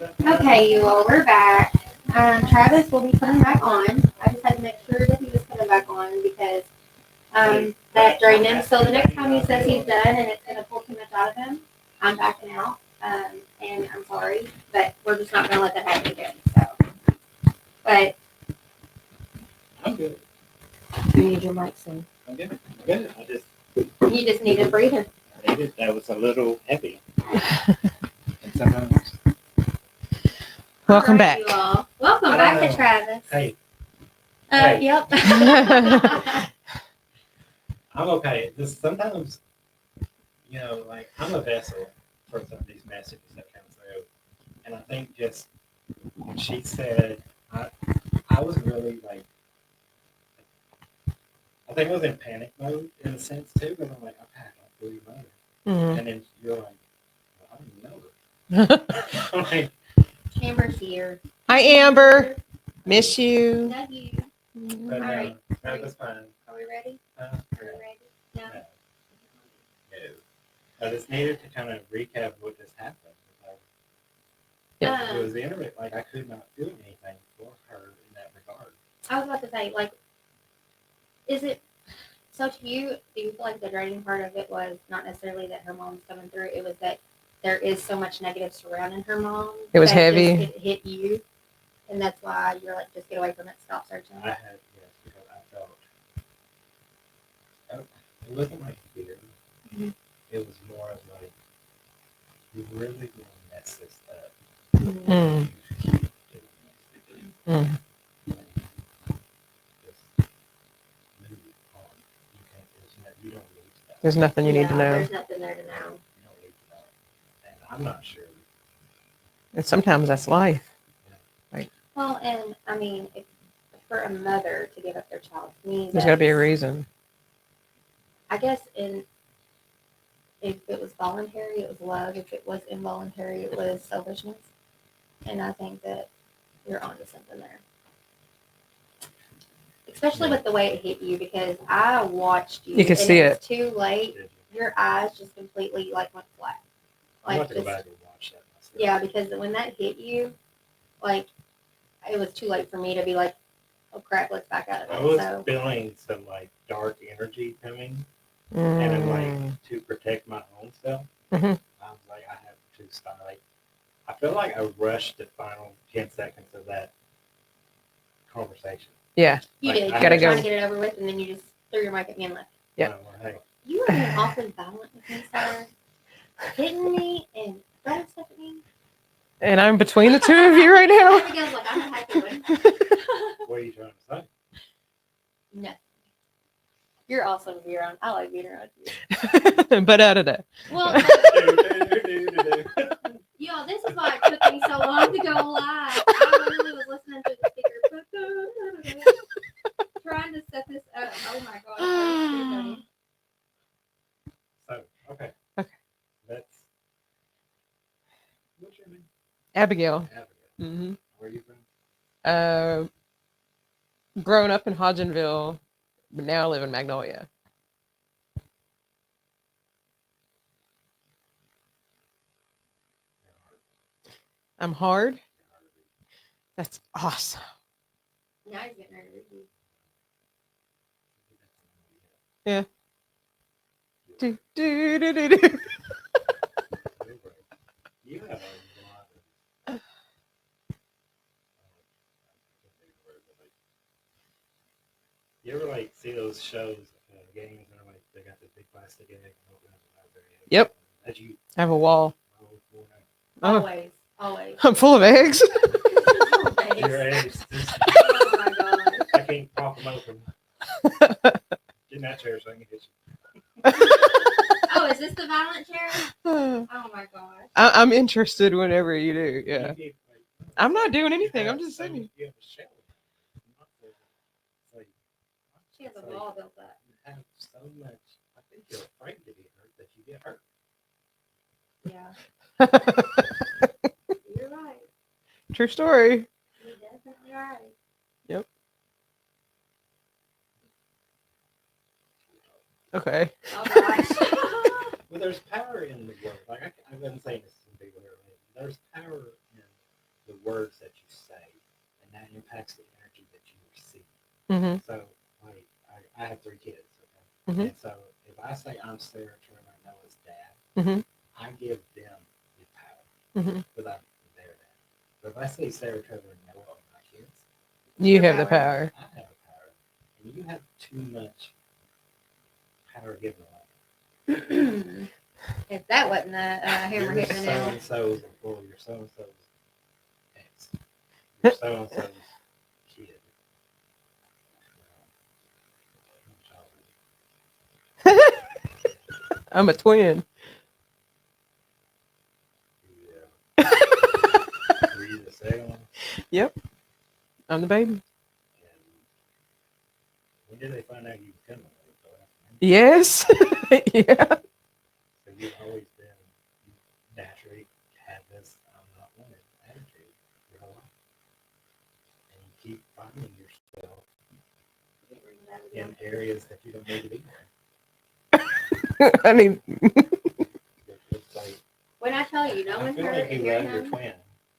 Okay, you all, we're back. Travis will be coming back on. I just had to make sure that he was coming back on because that drained him. So the next time he says he's done and it's going to pull too much out of him, I'm backing out. And I'm sorry, but we're just not going to let that happen again. So, but I'm good. you need your mic soon. I'm good. I'm good. You just need a breather. I needed that was a little heavy. And sometimes, Welcome All back. right, you all. Welcome I back don't to know. Travis. hey, hey. Yep. I'm okay. Just sometimes, like I'm a vessel for some of these messages that come through, and I think just when she said, I was really like, I think I was in panic mode in a sense too, because I'm like, okay, I don't feel your mother, Mhm. and then you're like, well, I don't know her. I'm like, Amber's here. Hi, Amber. Miss you. Love you. but All right. no, that's fine. Are we ready? Uh, Are we ready? No. no. I just needed to kind of recap what just happened. It was intimate. Like I could not do anything for her in that regard. I was about to say, like, is it so to you? Do you feel like the draining part of it was not necessarily that her mom's coming through? It was that there is so much negative surrounding her mom. It was that heavy. It hit you, and that's why you're like, just get away from it. Stop searching. I had because I felt it wasn't like fear. Mhm. It was more of like you really want to mess this up. Mm. Mm. You don't need that. There's nothing you need to know. There's nothing there to know. You don't need to know. And I'm not sure. And sometimes that's life. Well, and I mean, if for a mother to give up their child, to me, There's got to be a that's- reason. I guess if it was voluntary, it was love. If it was involuntary, it was selfishness. And I think that you're onto something there. Especially with the way it hit you, because I watched you. You could and see was too late. Did you? Your eyes just completely like went flat. I'm Like going to go just, back and watch that myself. yeah, because when that hit you, like it was too late for me to be like, oh crap, let's back out of I it. was So feeling some like dark energy coming, and I'm Mm. like to protect my own self. Mhm. I was like, I have to stop. Like, I feel like I rushed the final 10 seconds of that conversation. you Like, did. You I gotta were trying go. to get it over with, and then you just threw your mic at me and left. Yep. I'm like, hey, You were being awfully violent with me, sir. Hitting me and throwing stuff at me. And I'm between the two of you right now. Abigail's like, I'm a happy one. what are you trying to say? No. You're awesome to be around. I like being around you. But out of that. Well, y'all, this is why it took me so long to go live. I literally was listening to the speaker, trying to set this up. Oh my gosh. that was too funny. So, okay. Okay. That's, what's your name? Abigail. Abigail. Hmm. Where are you from? Grown up in Hodgenville, but now I live in Magnolia. I'm hard. That's awesome. Now he's getting ready to read you. Do, do, do, do, do. You have a lot of, you ever like see those shows, games, and like they got the big plastic egg? Yep. As you, I have a wall. Oh, Always. Always. I'm full of eggs. your eggs, Oh my gosh. I can't pop them open. Get in that chair so I can hit you. Oh, is this the violent chair? I'm Oh my gosh. interested whenever you do. Yeah. You get, like, I'm not doing you anything. I'm have just so- saying. You have a shell. It's like, She has a it's like wall built up. you have so much. I think you're afraid to get hurt that you get hurt. Yeah. You're right. True story. You're definitely right. Okay. Oh gosh. Well, there's power in the world. Like I've been saying this to some people here. There's power in the words that you say, and that impacts the energy that you receive. Mm-hmm. So, like, I have 3 kids, okay? Mhm. And so, if I say I'm Sarah Turner, Noah's dad, Mhm. I give them the power Mhm. because I'm their dad. But if I say Sarah Turner and Noah are my kids, You Your have the power. power. I have power, and you have too much power given away. If that wasn't a hammer Your hitting the so nail. and so's or your so and so's ex, your so and so's kid. I'm a twin. Yeah. Were you the second one? Yep. I'm the baby. And when did they find out you become one? Yes. Yeah. So you've always been naturally had this I'm not wanted attitude your whole life. And you keep finding yourself in areas that you don't need to be in. I mean, It's like, When I tell you, no I one's feel heard like it in you your love your home. twin.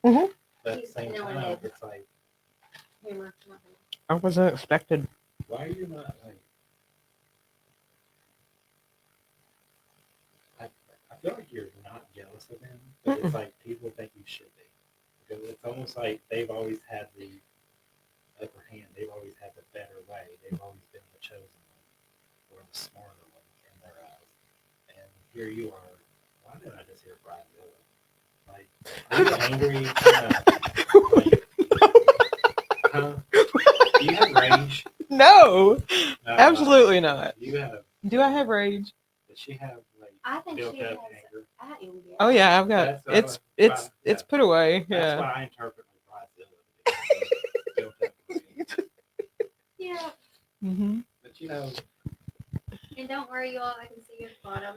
Mhm. But at the He's same no one time, did. it's like, Hammer, not hammer. I wasn't expected. why are you not like, I feel like you're not jealous of him, but it's like people think you should be. Because it's almost like they've always had the upper hand. They've always had the better way. They've always been the chosen one or the smarter one in their eyes. And here you are. Why did I just hear Brian Miller? Like, are you angry? Huh? Do you have rage? No, No, absolutely not. You have. Do I have rage? Does she have like I think built she has. up anger? Oh yeah, I've got That's it's why- it's yeah. put away. That's Yeah. why I interpret like Brazil. Built up anger. Yeah. Mm-hmm. But you know, And don't worry, y'all. I can see you at the bottom.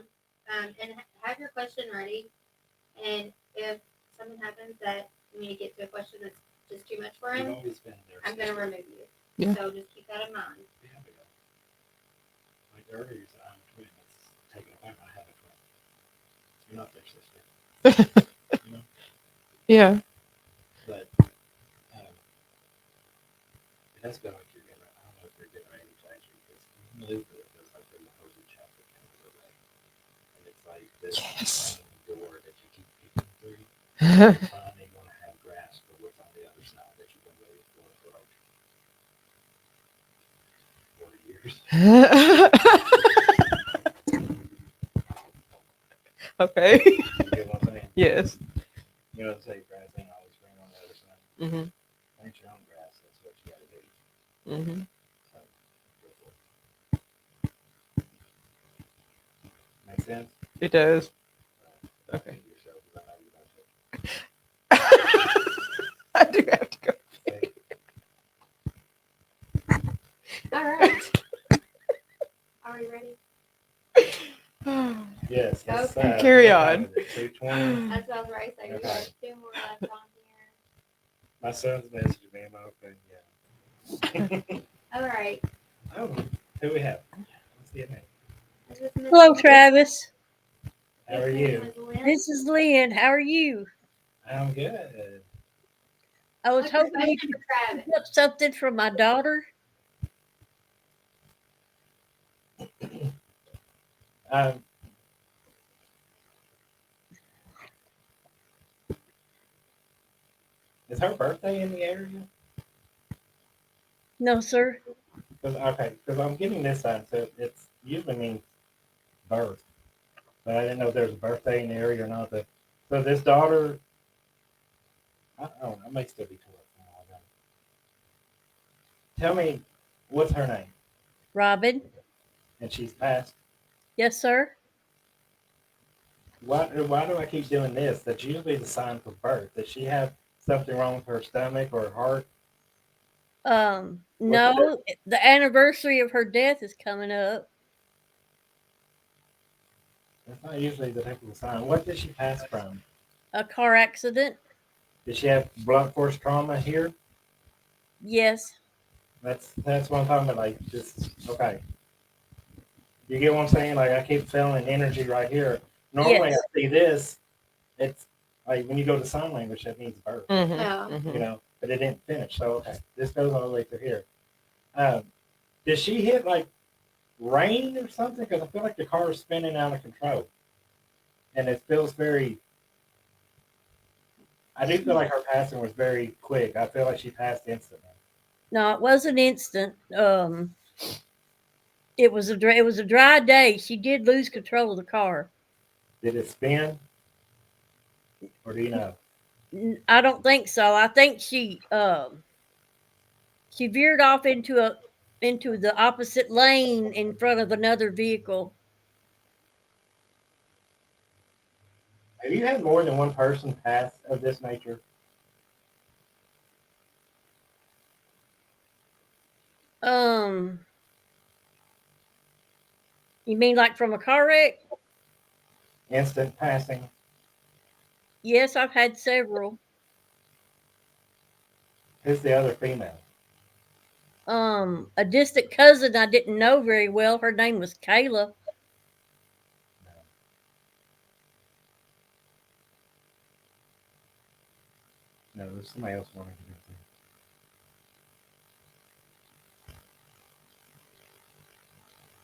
And have your question ready. And if something happens that you need to get to a question that's just too much for you've him, always been there. I'm going to remove you. Yeah. So just keep that in mind. Yeah, we go. Like earlier, you said I'm a twin. It's taken away. I have a twin. You're not their sister. You know? Yeah. But it does feel like you're gonna. I don't know if you're getting ready to actually because you moved it. It's like there's a whole new chapter coming your way, and it's like this Yes. door that you keep peeking through. You finally want to have grasp of what's on the other side that you've been waiting for like 40 years. Okay. You get what I'm saying? Yes. You know, say grass ain't always green on the other side. Mm-hmm. Plant your own grass. That's what you got to do. Mm-hmm. So, go for it. Make sense? It does. Okay. Okay. Yourself, 'cause I know you about to I do have to go. say, All right. Are we ready? yes. Let's, Okay. Carry what on. time is it? 2:20. That's what I was right saying. We Okay. have 2 more left on here. My son's messaged me about that. Yeah. All right. Oh, who we have? What's the name? This is Miss Hello, Lynn. Travis. How are This you? is Miss Lynn. This is Lynn. How are you? I'm good. I was What's your hoping you question could for Travis? pick up something from my daughter. Um, is her birthday in the area? No, sir. Because I'm getting this sign, so it's usually means birth. But I didn't know if there's a birthday in the area or not. So this daughter, I don't know, I may still be 12. I don't know. Tell me, what's her name? Robin. And she's passed. Yes, sir. Why do I keep doing this? That's usually the sign for birth. Does she have something wrong with her stomach or her heart? No, the anniversary of her death is coming up. That's not usually the type of the sign. What did she pass from? A car accident. Did she have blunt force trauma here? Yes. That's what I'm talking about. Like this. Okay. You get what I'm saying? Like I keep feeling energy right here. Normally Yes. I see this. It's like when you go to sign language, that means birth. Mhm, Oh. You mhm. know, but it didn't finish. So okay, this goes all the way through here. Did she hit like rain or something? Because I feel like the car is spinning out of control, and it feels very. I do feel like her passing was very quick. I feel like she passed instantly. No, it wasn't instant. It was a dry day. She did lose control of the car. Did it spin, or do you know? I don't think so. I think she veered off into the opposite lane in front of another vehicle. Have you had more than one person pass of this nature? Um, you mean like from a car wreck? Instant passing. Yes, I've had several. Who's the other female? A distant cousin I didn't know very well. Her name was Kayla. No, there's somebody else wanting to go through.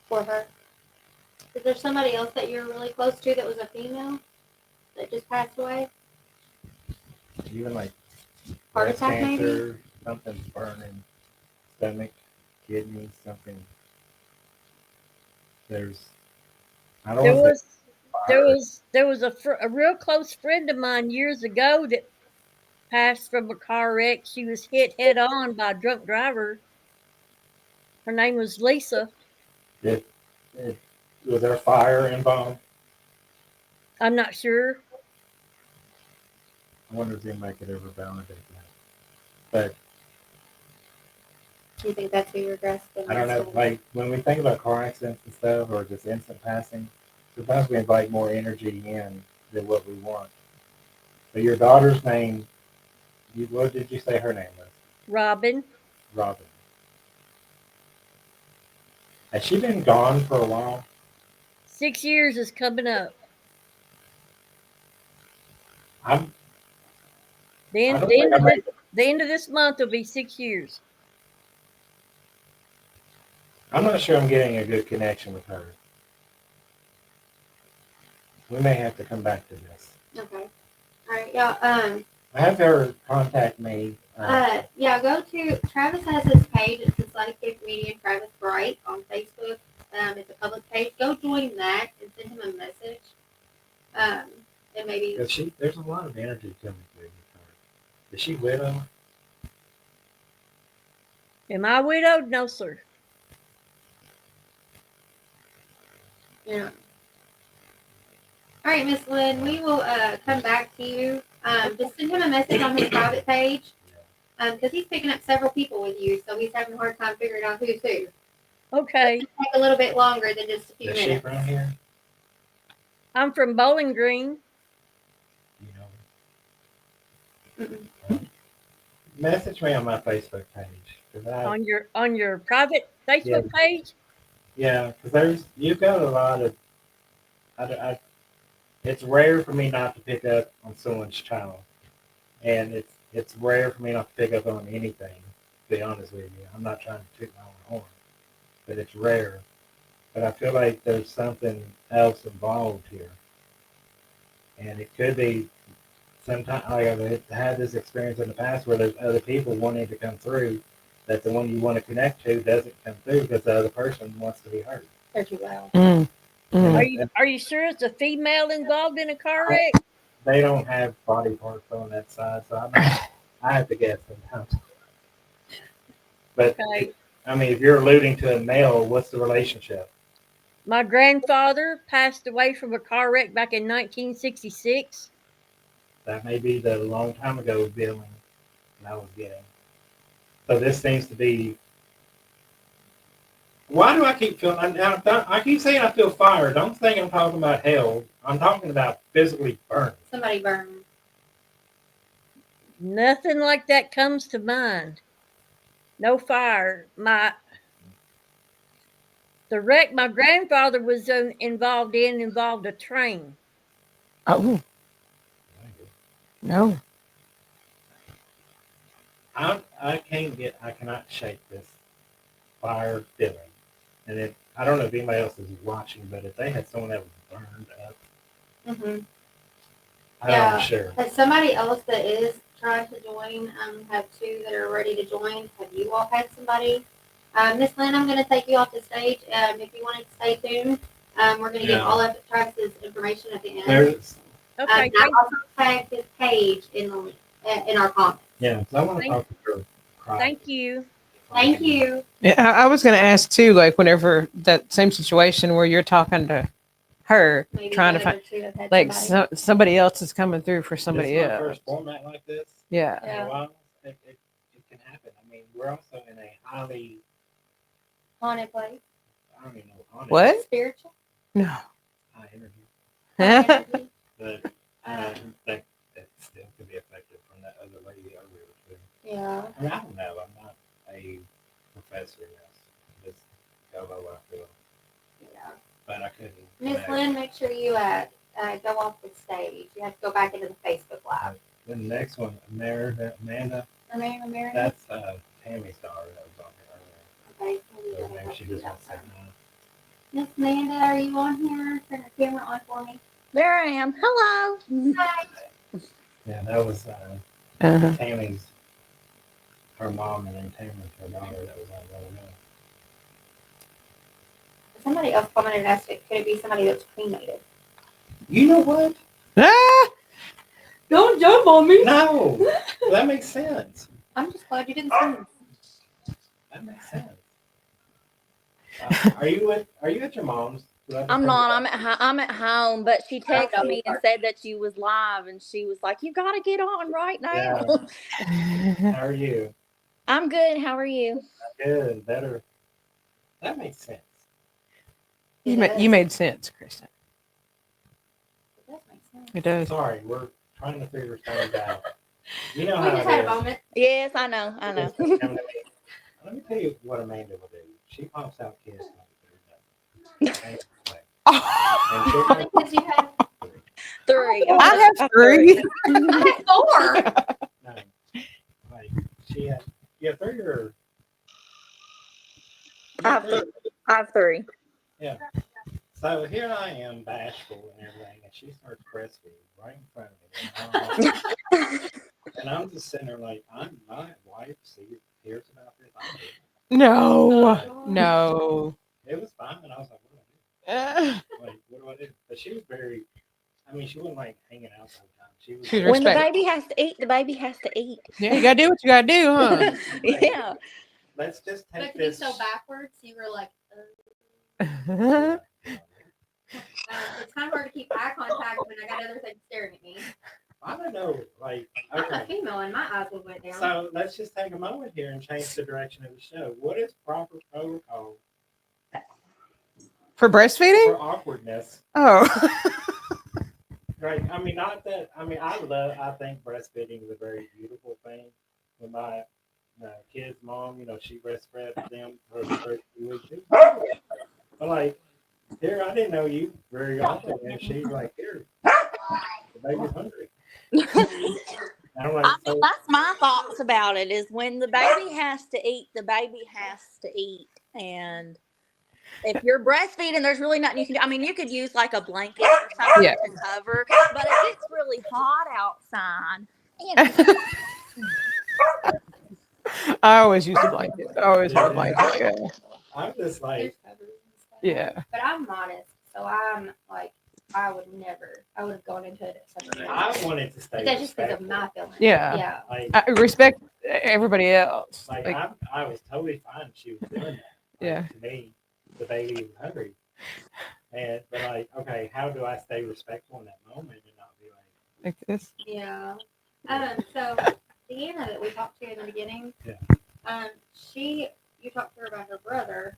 For her. Is there somebody else that you're really close to that was a female that just passed away? Even like Heart breast attack, maybe? cancer, something's burning, stomach, kidneys, something. There's, I don't There want to was there was a real close friend of mine years ago that passed from a car wreck. She was hit head on by a drunk driver. Her name was Lisa. say, was there fire involved? I'm not sure. I wonder if anybody could ever validate that. But Do you think that's who you're grasping? I don't know, like when we think about car accidents and stuff, or just instant passing, sometimes we invite more energy in than what we want. So your daughter's name, what did you say her name was? Robin. Robin. Has she been gone for a while? 6 years is coming up. I'm The I end, don't the, think end I of made, the end of this month will be 6 years. I'm not sure I'm getting a good connection with her. We may have to come back to this. Okay. All right, y'all. I have her contact me. Yeah, go to Travis has his page. It's Athletic Kid Comedian Travis Bright on Facebook. It's a public page. Go join that and send him a message. And maybe Because there's a lot of energy coming through with her. Is she widow? Am I widowed? No, sir. yeah. All right, Miss Lynn, we will come back to you. Just send him a message on his private page because he's picking up several people with you, so he's having a hard time figuring out who's who. Okay. It'll take a little bit longer than just a few Is she minutes. from here? I'm from Bowling Green. You know. Mm-mm. Message me on my Facebook page. 'Cause On your private Facebook page. Yeah, because you've got a lot of. It's rare for me not to pick up on someone's child, and it's rare for me not to pick up on anything. To be honest with you, I'm not trying to toot my own horn, but it's rare. But I feel like there's something else involved here, and it could be sometimes. Like I've had this experience in the past where there's other people wanting to come through, that the one you want to connect to doesn't come through because the other person wants to be heard. They're too loud. Mm, Are you sure it's a female involved in a car wreck? They don't have body parts on that side, so I have to guess sometimes. But Okay. I mean, if you're alluding to a male, what's the relationship? My grandfather passed away from a car wreck back in 1966. That may be the long time ago feeling I was getting. So this seems to be. Why do I keep feeling? I keep saying I feel fire. Don't think I'm talking about hell. I'm talking about physically burning. Somebody burned. Nothing like that comes to mind. No fire. The wreck my grandfather was involved a train. oh, No. I cannot shake this fire feeling. And I don't know if anybody else is watching, but if they had someone that was burned up, Mm-hmm. I'm sure. Has somebody else that is trying to join, have two that are ready to join? Have you all had somebody? Miss Lynn, I'm going to take you off the stage. If you want to stay tuned, we're going to get Yeah. all of Travis's information at the end. There's, Okay, I also tagged his page in our comments. yeah, 'cause I want to Thank- talk to her. thank you. Thank you. Yeah, I was going to ask too, like whenever that same situation where you're talking to her, Maybe trying the to find, other two have had like somebody. somebody else is coming through for somebody This is my else. first format like this. Yeah. In a while, it can happen. I mean, we're also in a highly, Haunted place. I don't even know haunted. What? Spiritual. No. High energy. Energy. But I think that still could be affected from that other lady earlier too. Yeah. I mean, I don't know. I'm not a professor in this. Just go by what I feel. Yeah. But I couldn't. Miss imagine. Lynn, make sure you go off the stage. You have to go back into the Facebook Live. The next one, Amanda, Amanda. that's Tammy's daughter that was on here Okay. earlier. So maybe she just wants to say no. Miss Amanda, are you on here? Turn the camera on for me. There I am. Hello. Hi. Yeah, that was Uh-huh. Tammy's, her mom, and then Tammy's her daughter that was on the other night. Somebody else commented and asked, could it be somebody that's cremated? You know what? Ah! Don't jump on me. No, that makes sense. I'm just glad you didn't say it. That makes sense. Are you at your mom's? I'm not. I'm at home, but she texted me and said that you was live, and she was like, "You got to get on right now." Yeah. How are you? I'm good. How are you? Good, better. That makes sense. You made sense, Kristen. It does make sense. It does. Sorry, we're trying to figure things out. You know We how just it had a is. moment. Yes, I know. I know. Just come to me. Let me tell you what Amanda will do. She pops out kids. And Because you had Three. I have three. I had four. no, like you have three or I have three. yeah. So here I am, bashful and everything, and she starts breastfeeding right in front of me. And I'm just sitting there like, my wife hears about this. I do. No. It was fine, and I was like, what do I Uh, do? Like, what do I do? But she was very, I mean, she wasn't like hanging out sometimes. She was. She's When the respect. baby has to eat, the baby has to eat. Yeah, you gotta do what you gotta do, huh? Yeah. Let's just But take to be this. so backwards, you were like, it's kind of hard to keep eye contact when I got other things staring at me. I don't know, like, I'm a okay. female and my eyes would went down. So let's just take a moment here and change the direction of the show. What is proper protocol For breastfeeding? for awkwardness? Oh. Right. I mean, not that. I mean, I think breastfeeding is a very beautiful thing. When my kid's mom, she breastfed them for the first few weeks. But like, here, I didn't know you very often, and she's like, here, the baby's hungry. And I'm like, I mean, that's my thoughts about it. Is when the baby has to eat, the baby has to eat, and if you're breastfeeding, there's really nothing you can do. I mean, you could use like a blanket or something Yeah. to cover, but if it's really hot outside, I always use a blanket. I always have a blanket. Yeah. I'm just like, There's covers and stuff. Yeah. But I'm modest, so I'm like, I would have gone into it at some point. I wanted to stay But that's just because of respectful. my feelings. Yeah. Yeah. Like, I respect everybody else. like Like, I was totally fine. She was doing that. Like, Yeah. To me, the baby was hungry. But like, okay, how do I stay respectful in that moment and not be like, like this. Yeah. So Deanna that we talked to in the beginning, Yeah. You talked to her about her brother.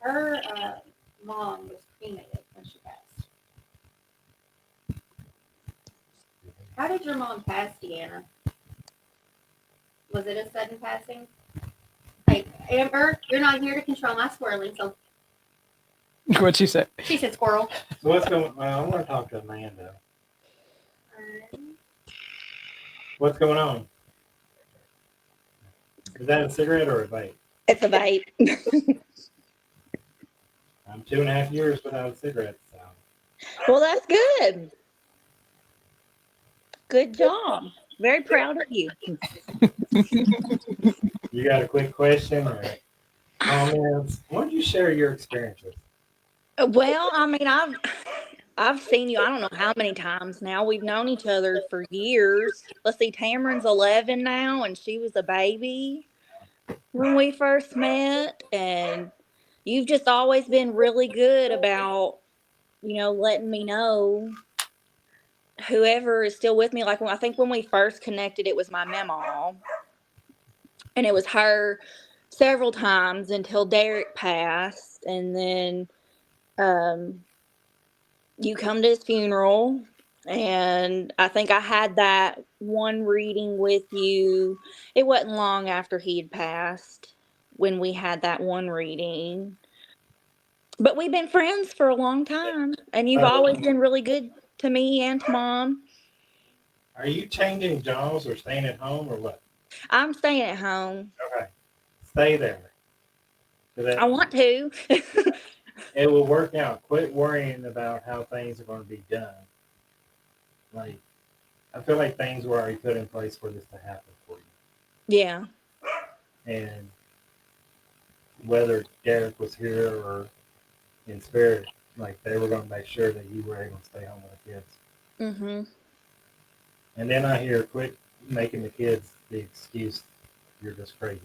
Her mom was cremated when she passed. How did your mom pass, Deanna? Was it a sudden passing? Hey, Amber, you're not here to control my squirreling, so What'd you say? she said squirrel. so what's going on? I want to talk to Amanda. What's going on? Is that a cigarette or a vape? It's a vape. I'm 2.5 years without a cigarette. So. Well, that's good. Good job. Very proud of you. You got a quick question or comments? Why don't you share your experiences? Well, I mean, I've seen you. I don't know how many times now. We've known each other for years. Let's see, Tamron's 11 now, and she was a baby when we first met. And you've just always been really good about, letting me know whoever is still with me. Like I think when we first connected, it was my mamaw, and it was her several times until Derek passed, and then you come to his funeral, and I think I had that one reading with you. It wasn't long after he had passed when we had that one reading. But we've been friends for a long time, and you've always been really good to me and to Mom. Are you changing jobs or staying at home or what? I'm staying at home. Okay. Stay there. I want to. It will work out. Quit worrying about how things are going to be done. Like, I feel like things were already put in place for this to happen for you. Yeah. And whether Derek was here or in spirit, like they were going to make sure that you were able to stay home with the kids. Mm-hmm. And then I hear, quit making the kids the excuse you're just crazy.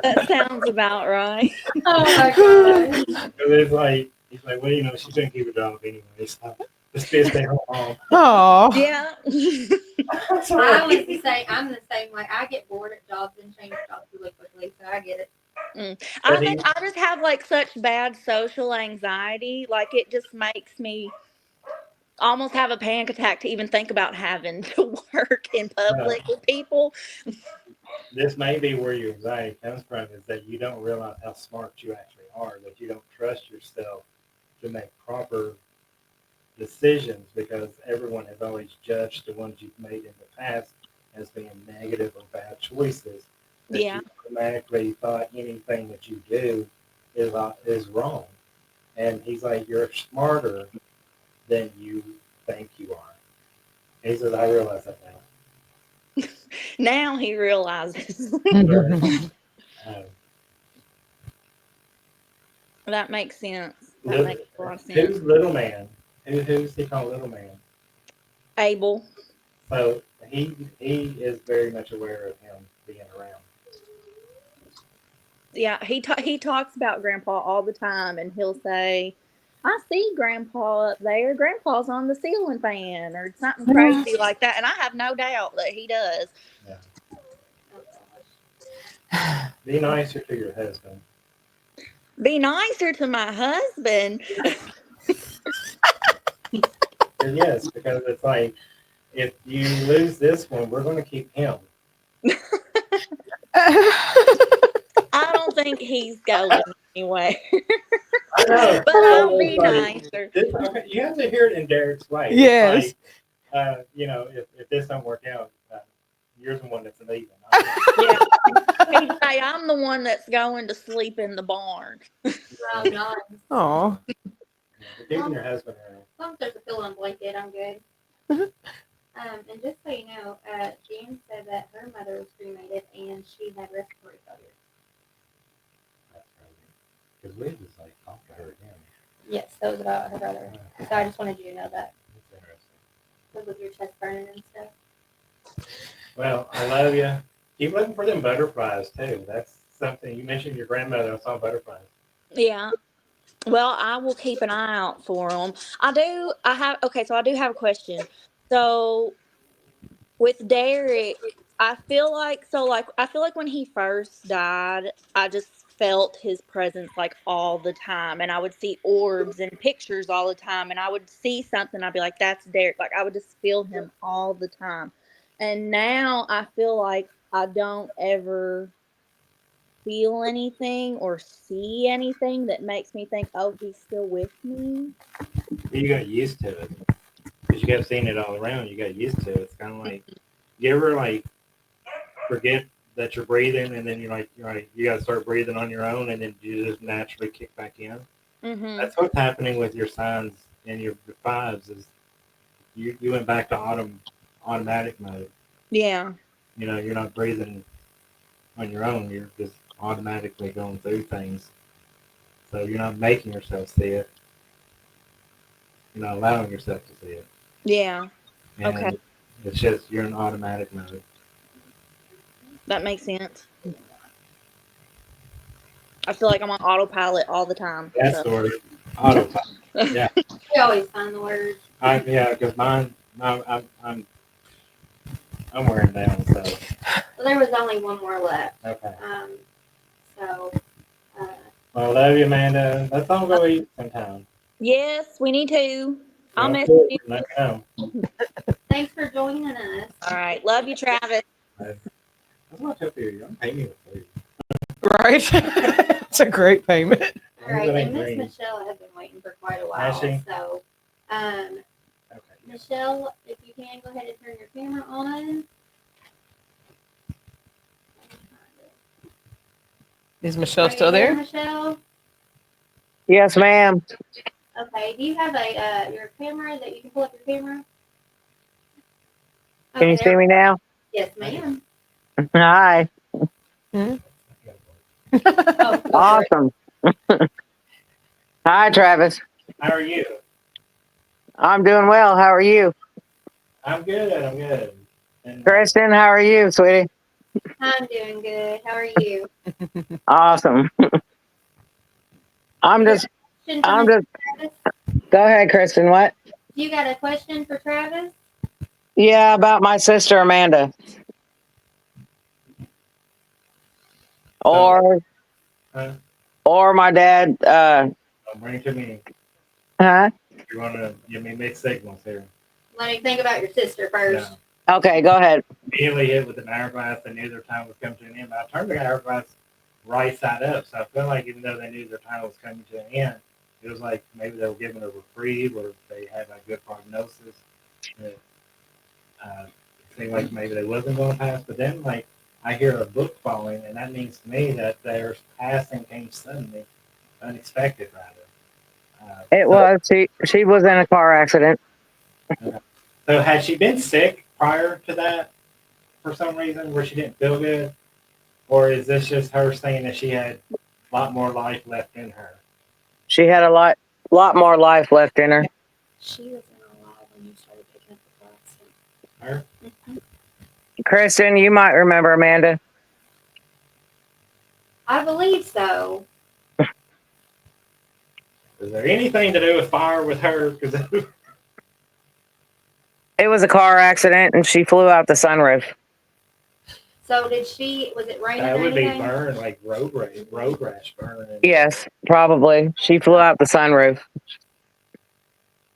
That sounds about right. Oh my gosh. It's like, he's like, well, she couldn't keep a job anyway, so just stay home. Oh. Yeah. I was the same. I'm the same way. I get bored at jobs and change jobs really quickly, so I get it. I think I just have like such bad social anxiety. Like it just makes me almost have a panic attack to even think about having to work in public with people. This may be where your anxiety comes from, is that you don't realize how smart you actually are, that you don't trust yourself to make proper decisions, because everyone has always judged the ones you've made in the past as being negative or bad choices. That Yeah. You automatically thought anything that you do is wrong. And he's like, you're smarter than you think you are. He says, I realize that now. Now he realizes. That makes sense. That makes a lot of sense. Who's little man? Who's he called little man? Abel. So he is very much aware of him being around. Yeah, he talks about Grandpa all the time, and he'll say, I see Grandpa up there. Grandpa's on the ceiling fan or something crazy like that. And I have no doubt that he does. Yeah. Be nicer to your husband. Be nicer to my husband. Yes, because it's like, if you lose this one, we're going to keep him. I don't think he's going anywhere. But I'll be nicer. You have to hear it in Derek's way. Yes. Like, if this don't work out, you're the one that's leaving. Yeah. He'd say, I'm the one that's going to sleep in the barn. Oh, nice. Oh. Keeping your husband around. As long as there's a fill-on blanket, I'm good. And just so you know, Jan said that her mother was cremated and she had respiratory failure. That's crazy. Because we just like talked to her again. Yes, that was about her brother. So I just wanted you to know that. That's interesting. With your chest burning and stuff. Well, I love you. Keep looking for them butterflies too. That's something you mentioned. Your grandmother. I saw butterflies. Yeah. Well, I will keep an eye out for them. I do have a question. So with Derek, I feel like when he first died, I just felt his presence like all the time, and I would see orbs and pictures all the time, and I would see something, I'd be like, that's Derek. Like I would just feel him all the time. And now I feel like I don't ever feel anything or see anything that makes me think, oh, he's still with me. You got used to it. you kept seeing it all around, you got used to it. It's kind of like, you ever like forget that you're breathing, and then you're like, you got to start breathing on your own, and then you just naturally kick back in. Mm-hmm. That's what's happening with your signs and your fives is you went back to automatic mode. Yeah. You know, you're not breathing on your own. You're just automatically going through things. So you're not making yourself see it. You're not allowing yourself to see it. Yeah. And Okay. it's just you're in automatic mode. That makes sense. I feel like I'm on autopilot all the time. That's so. sort of autopilot. Yeah. We always find the words. Because I'm wearing down. So Well, there was only one more left. okay. So, Well, love you, Amanda. Let's all go eat sometime. Yes, we need to. I'll Well, message you. let me know. thanks for joining us. All right. Love you, Travis. That's what I tell you. Don't pay me with food. Right? It's a great payment. All right, Everything and Miss green. Michelle has been waiting for quite a while. Has she? So, Okay. Michelle, if you can, go ahead and turn your camera on. Is Michelle Are you still there? Michelle? Yes, ma'am. Okay. Do you have your camera that you can pull up your camera? Can you see me now? Yes, ma'am. Hi. Oh, Awesome. Hi, Travis. How are you? I'm doing well. How are you? I'm good. I'm good. And, Kristen, how are you, sweetie? I'm doing good. How are you? Awesome. I'm just, Travis? go ahead, Kristen. What? You got a question for Travis? Yeah, about my sister, Amanda. Or my dad, bring it to me. huh? You want to give me mixed signals here? Let me think about your sister first. No. Okay, go ahead. Immediately hit with an hourglass. They knew their time was coming to an end, but I turned the hourglass right side up. So I feel like even though they knew their time was coming to an end, it was like maybe they were given a reprieve or they had a good prognosis. It seemed like maybe they wasn't going to pass. But then, like, I hear a book falling, and that means to me that their passing came suddenly, unexpected, rather. It was. She was in a car accident. So had she been sick prior to that for some reason where she didn't feel good? Or is this just her saying that she had a lot more life left in her? She had a lot more life left in her. She was alive when you started picking up the Her? Kristen, you might remember Amanda. I believe so. Is there anything to do with fire with her? Because It was a car accident, and she flew out the sunroof. So was it raining that or would be anything? burn, like road rash burn. Yes, probably. She flew out the sunroof.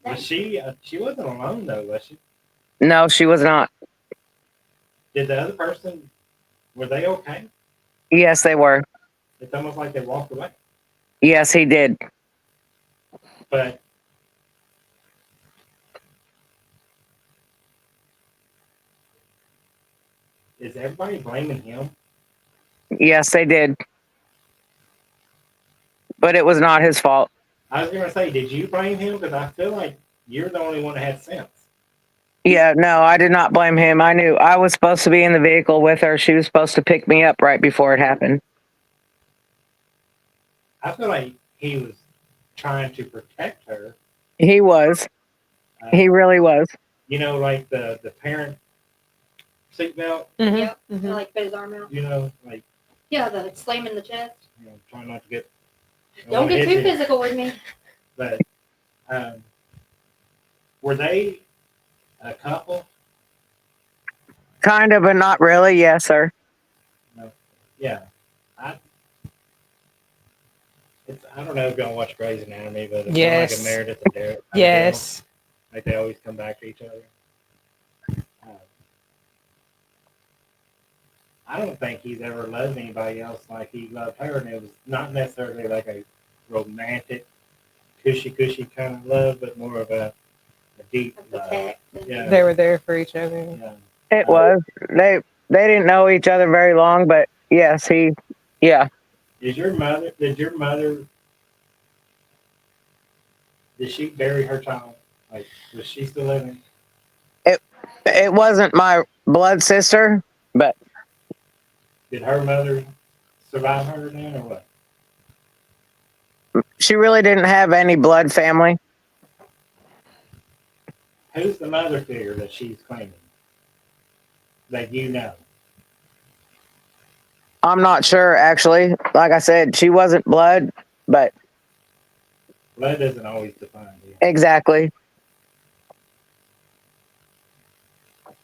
Was she wasn't alone though, was she? No, she was not. Did the other person, were they okay? Yes, they were. It's almost like they walked away. Yes, he did. But is everybody blaming him? Yes, they did. But it was not his fault. I was gonna say, did you blame him? Because I feel like you're the only one that had sense. Yeah, no, I did not blame him. I knew I was supposed to be in the vehicle with her. She was supposed to pick me up right before it happened. I feel like he was trying to protect her. He was. He really was. You know, like the parent seatbelt. Yep. Like put his arm out. You know, like Yeah, the slam in the chest. try not to get. I Don't wanna get hit too you. physical with me. But were they a couple? Kind of, but not really. Yes, sir. No. Yeah. I don't know if y'all watch Grey's Anatomy, but it's Yes. kind of like a Meredith and Derek. Yes. Like they always come back to each other. I don't think he's ever loved anybody else like he loved her, and it was not necessarily like a romantic, cushy kind of love, but more of a a deep Of the love. text. and- Yeah. They were there for each other. Yeah. It was. They didn't know each other very long, but yes, yeah. Did your mother, did she bury her child? Like, was she still living? It wasn't my blood sister, but Did her mother survive her then, or what? she really didn't have any blood family. Who's the mother figure that she's claiming? That you know? I'm not sure, actually. Like I said, she wasn't blood, but Blood doesn't always define you. exactly.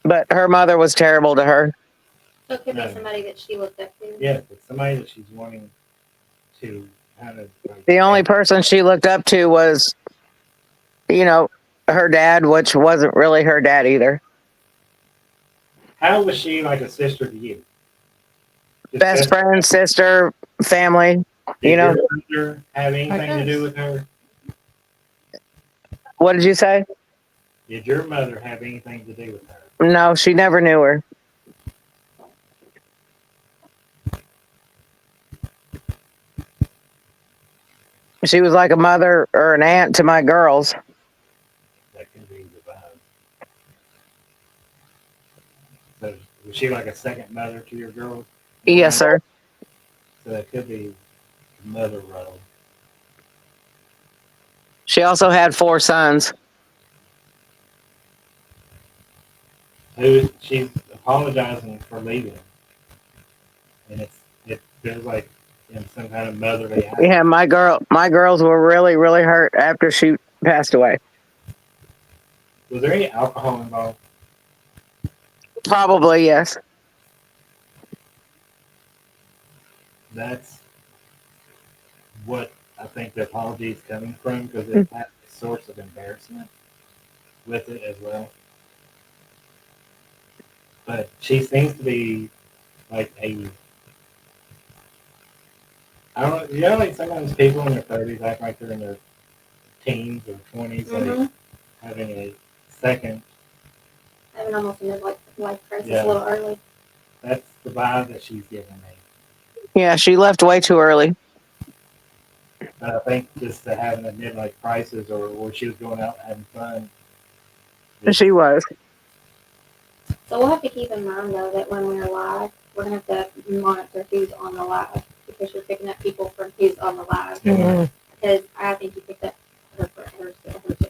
But her mother was terrible to her. So it could No. be somebody that she looked up to. Yeah, it's somebody that she's wanting to kind of. Like, The only person she looked up to was, her dad, which wasn't really her dad either. How was she like a sister to you? Just Best friend, sister, family. Did you know. your mother have anything to do with her? What did you say? Did your mother have anything to do with her? No, she never knew her. She was like a mother or an aunt to my girls. That can be the vibe. So was she like a second mother to your girls? Yes, sir. So that could be mother role. She also had 4 sons. She's apologizing for leaving, and it feels like in some kind of motherly act. Yeah, my girls were really, really hurt after she passed away. Was there any alcohol involved? Probably, yes. That's what I think the apology is coming from, because it has a source of embarrassment with it as well. But she seems to be like I don't know, like sometimes people in their 30s act like they're in their teens or 20s, like having a second. Having almost a midlife crisis Yeah. a little early. That's the vibe that she's giving me. Yeah, she left way too early. But I think just having a midlife crisis or she was going out having fun. She was. So we'll have to keep in mind though that when we're live, we're gonna have to monitor who's on the live because you're picking up people from who's on the live. Mhm. Because I think you picked up her sister.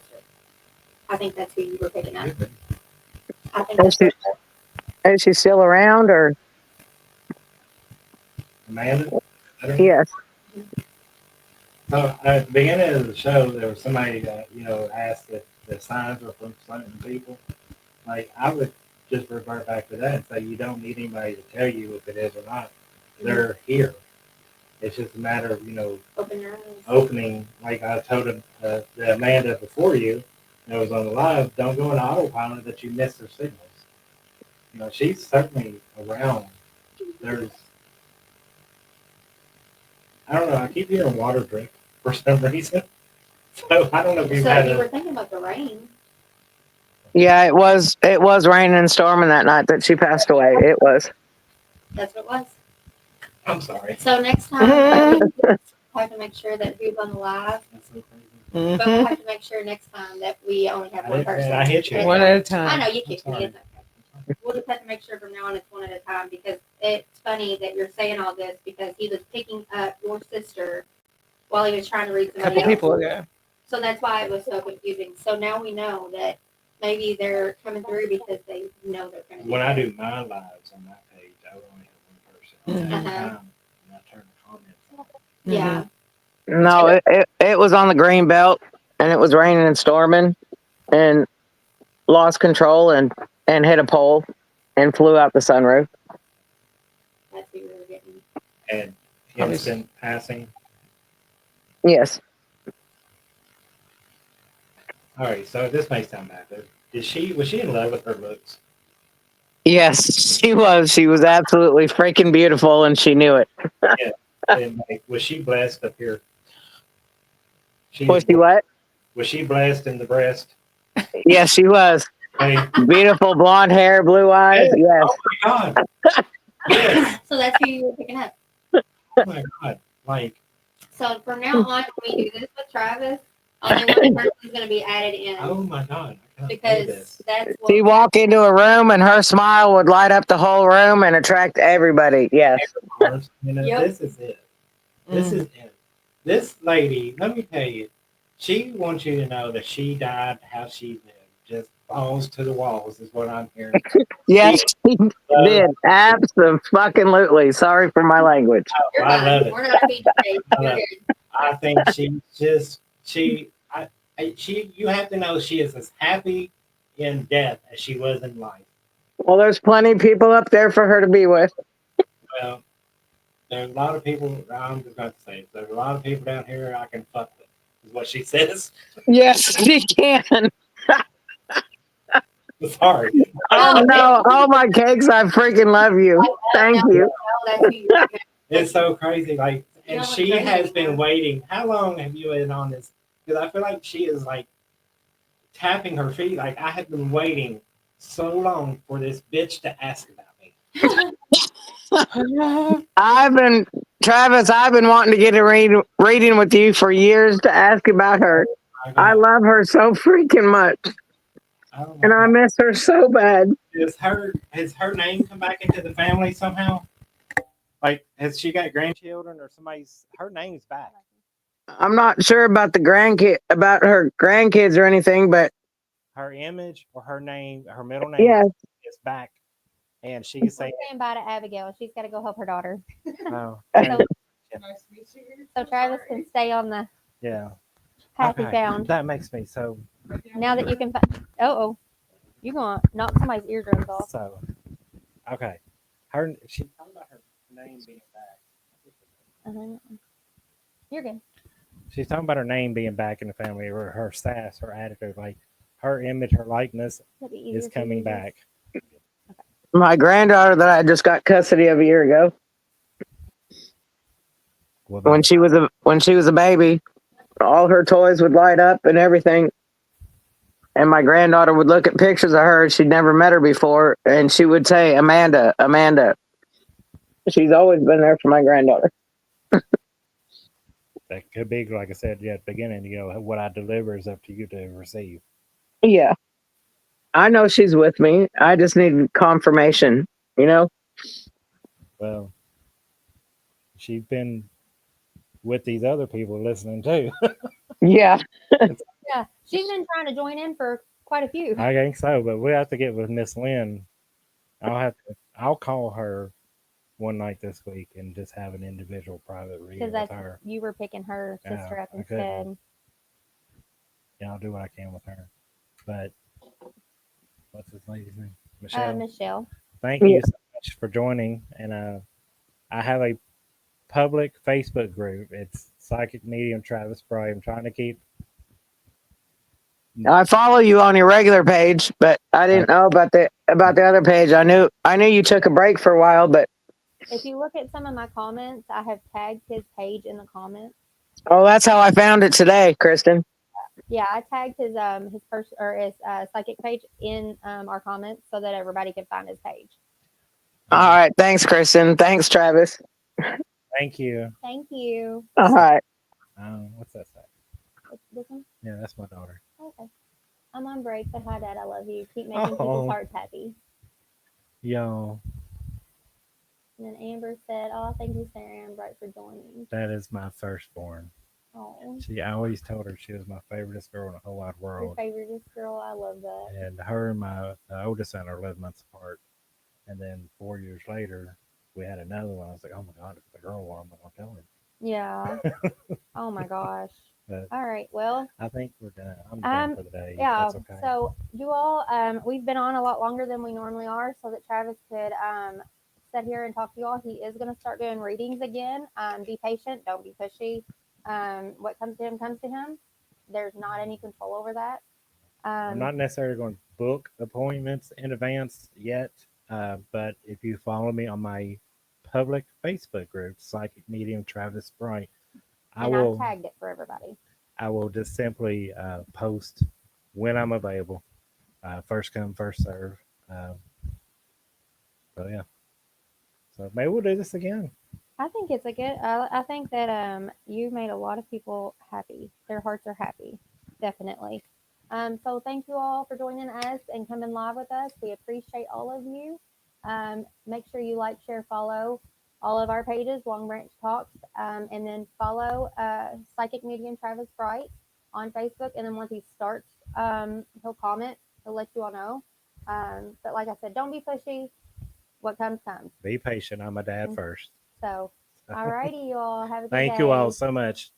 I think that's who you were picking up. I think Is she still around, or? Amanda? I don't know. Yes. So at the beginning of the show, there was somebody that, asked if the signs were from certain people. Like, I would just revert back to that and say you don't need anybody to tell you if it is or not. They're here. It's just a matter of, open your eyes. opening, like I told the Amanda before you, that was on the live, don't go in autopilot that you miss her signals. She's certainly around. I don't know, I keep hearing water drip for some reason. So I don't know if you've So had you were thinking about the rain. Yeah, it was raining and storming that night that she passed away. It was. That's what it was. I'm sorry. So next time, we'll have to make sure that who's on the live. That's so crazy. But we'll have to make sure next time that we only have one person. I hit you. One at a I time. know you kicked me. sorry. It's okay. We'll just have to make sure from now on it's one at a time because it's funny that you're saying all this because he was picking up your sister while he was trying to read A somebody couple else. people ago. So that's why it was so confusing. So now we know that maybe they're coming through because they know they're going to. When I do my lives on my page, I would only have one person at a Uh-huh. time, and I turn the comments on. Yeah. No, it was on the green belt, and it was raining and storming, and lost control and hit a pole, and flew out the sunroof. That's who we were getting. And instant passing. Yes. All right, so this may sound bad, but was she in love with her looks? Yes, she was. She was absolutely freaking beautiful, and she knew it. And like, was she blessed up here? Was she what? Was she blessed in the breast? Yes, she was. Like, Beautiful blonde hair, blue eyes. Yes. oh my God. Yes. So that's who you were picking up. Oh my God. Like, So from now on, when we do this with Travis, only one person is going to be added in oh my God. I can't believe because this. that's She'd what. walk into a room and her smile would light up the whole room and attract everybody. Yes. You know, Yep. this is it. This is it. This lady, let me tell you, she wants you to know that she died how she lived. Just balls to the walls is what I'm hearing. Yes, she did. Absolutely. Sorry for my language. You're I fine. love it. We're not feeding you. I You're love good. I think you have to know she is as happy in death as she was in life. Well, there's plenty of people up there for her to be with. Well, there's a lot of people, I'm just about to say, there's a lot of people down here I can fuck with, is what she says. Yes, she can. Sorry. Oh no! Oh my cakes! I freaking love you. Thank you. That's who you're picking up. It's so crazy. Like, You know and what's she crazy? has been waiting. How long have you been on this? Because I feel like she is like tapping her feet. Like, I have been waiting so long for this bitch to ask about me. Travis, I've been wanting to get a reading with you for years to ask about her. I love her so freaking much. Oh my And I God. miss her so bad. Has her name come back into the family somehow? Like, has she got grandchildren or her name's back? I'm not sure about about her grandkids or anything, but Her image or her name, her middle name yeah. is back. And she can say, Saying bye to Abigail. She's got to go help her daughter. oh, So Travis can stay on the yeah. path he Okay. found. That makes me so. Now that you can oh, you're going to knock somebody's eardrums off. So, okay. She talked about her name being back. You're good. She's talking about her name being back in the family, or her sass, her attitude, like her image, her likeness That'd be easier is for coming you. back. My granddaughter that I just got custody of a year ago, when she was a baby, all her toys would light up and everything. And my granddaughter would look at pictures of her. She'd never met her before, and she would say, "Amanda, Amanda." She's always been there for my granddaughter. That could be, like I said, at the beginning, what I deliver is up to you to receive. Yeah, I know she's with me. I just need confirmation. Well, she's been with these other people listening too. Yeah. Yeah, she's been trying to join in for quite a few. I think so, but we have to get with Miss Lynn. I'll call her one night this week and just have an individual private reading Because with her. you were picking her sister up I couldn't. instead. Yeah, I'll do what I can with her. But what's this lady's name? Michelle. Michelle. Thank you so much for joining. And I have a public Facebook group. It's Psychic Medium Travis Bray. I'm trying to keep. I follow you on your regular page, but I didn't know about the other page. I knew you took a break for a while, but If you look at some of my comments, I have tagged his page in the comments. oh, that's how I found it today, Kristen. Yeah, I tagged his psychic page in our comments so that everybody can find his page. All right, thanks, Kristen. Thanks, Travis. Thank you. Thank you. All right. What's that say? This one? Yeah, that's my daughter. Okay. I'm on break, but hi, Dad. I love you. Keep making people's hearts happy. Yo, And then Amber said, "Oh, thank you, Sarah and Bright, for joining." that is my firstborn. Oh, I always told her she was my favoriteest girl in the whole wide your world. favorite girl. I love that. And her and my oldest son are 11 months apart. And then 4 years later, we had another one. I was like, oh my God, it's a girl. I'm not going to tell her. Yeah. Oh my gosh. But all right. Well, I think we're done. I'm done for the day. Yeah. That's okay. So you all, we've been on a lot longer than we normally are, so that Travis could sit here and talk to you all. He is going to start doing readings again. Be patient. Don't be pushy. What comes to him comes to him. There's not any control over that. I'm not necessarily going to book appointments in advance yet, but if you follow me on my public Facebook group, Psychic Medium Travis Bright, I've tagged it for everybody. I will just simply post when I'm available. First come, first serve. So yeah. So maybe we'll do this again. I think it's a good. I think that you made a lot of people happy. Their hearts are happy, definitely. So thank you all for joining us and coming live with us. We appreciate all of you. Make sure you like, share, follow all of our pages, Long Branch Talks, and then follow Psychic Medium Travis Bright on Facebook. And then once he starts, he'll comment. He'll let you all know. But like I said, don't be pushy. What comes comes. Be patient. I'm a dad first. So, all righty, you all have a good Thank day. you all so much.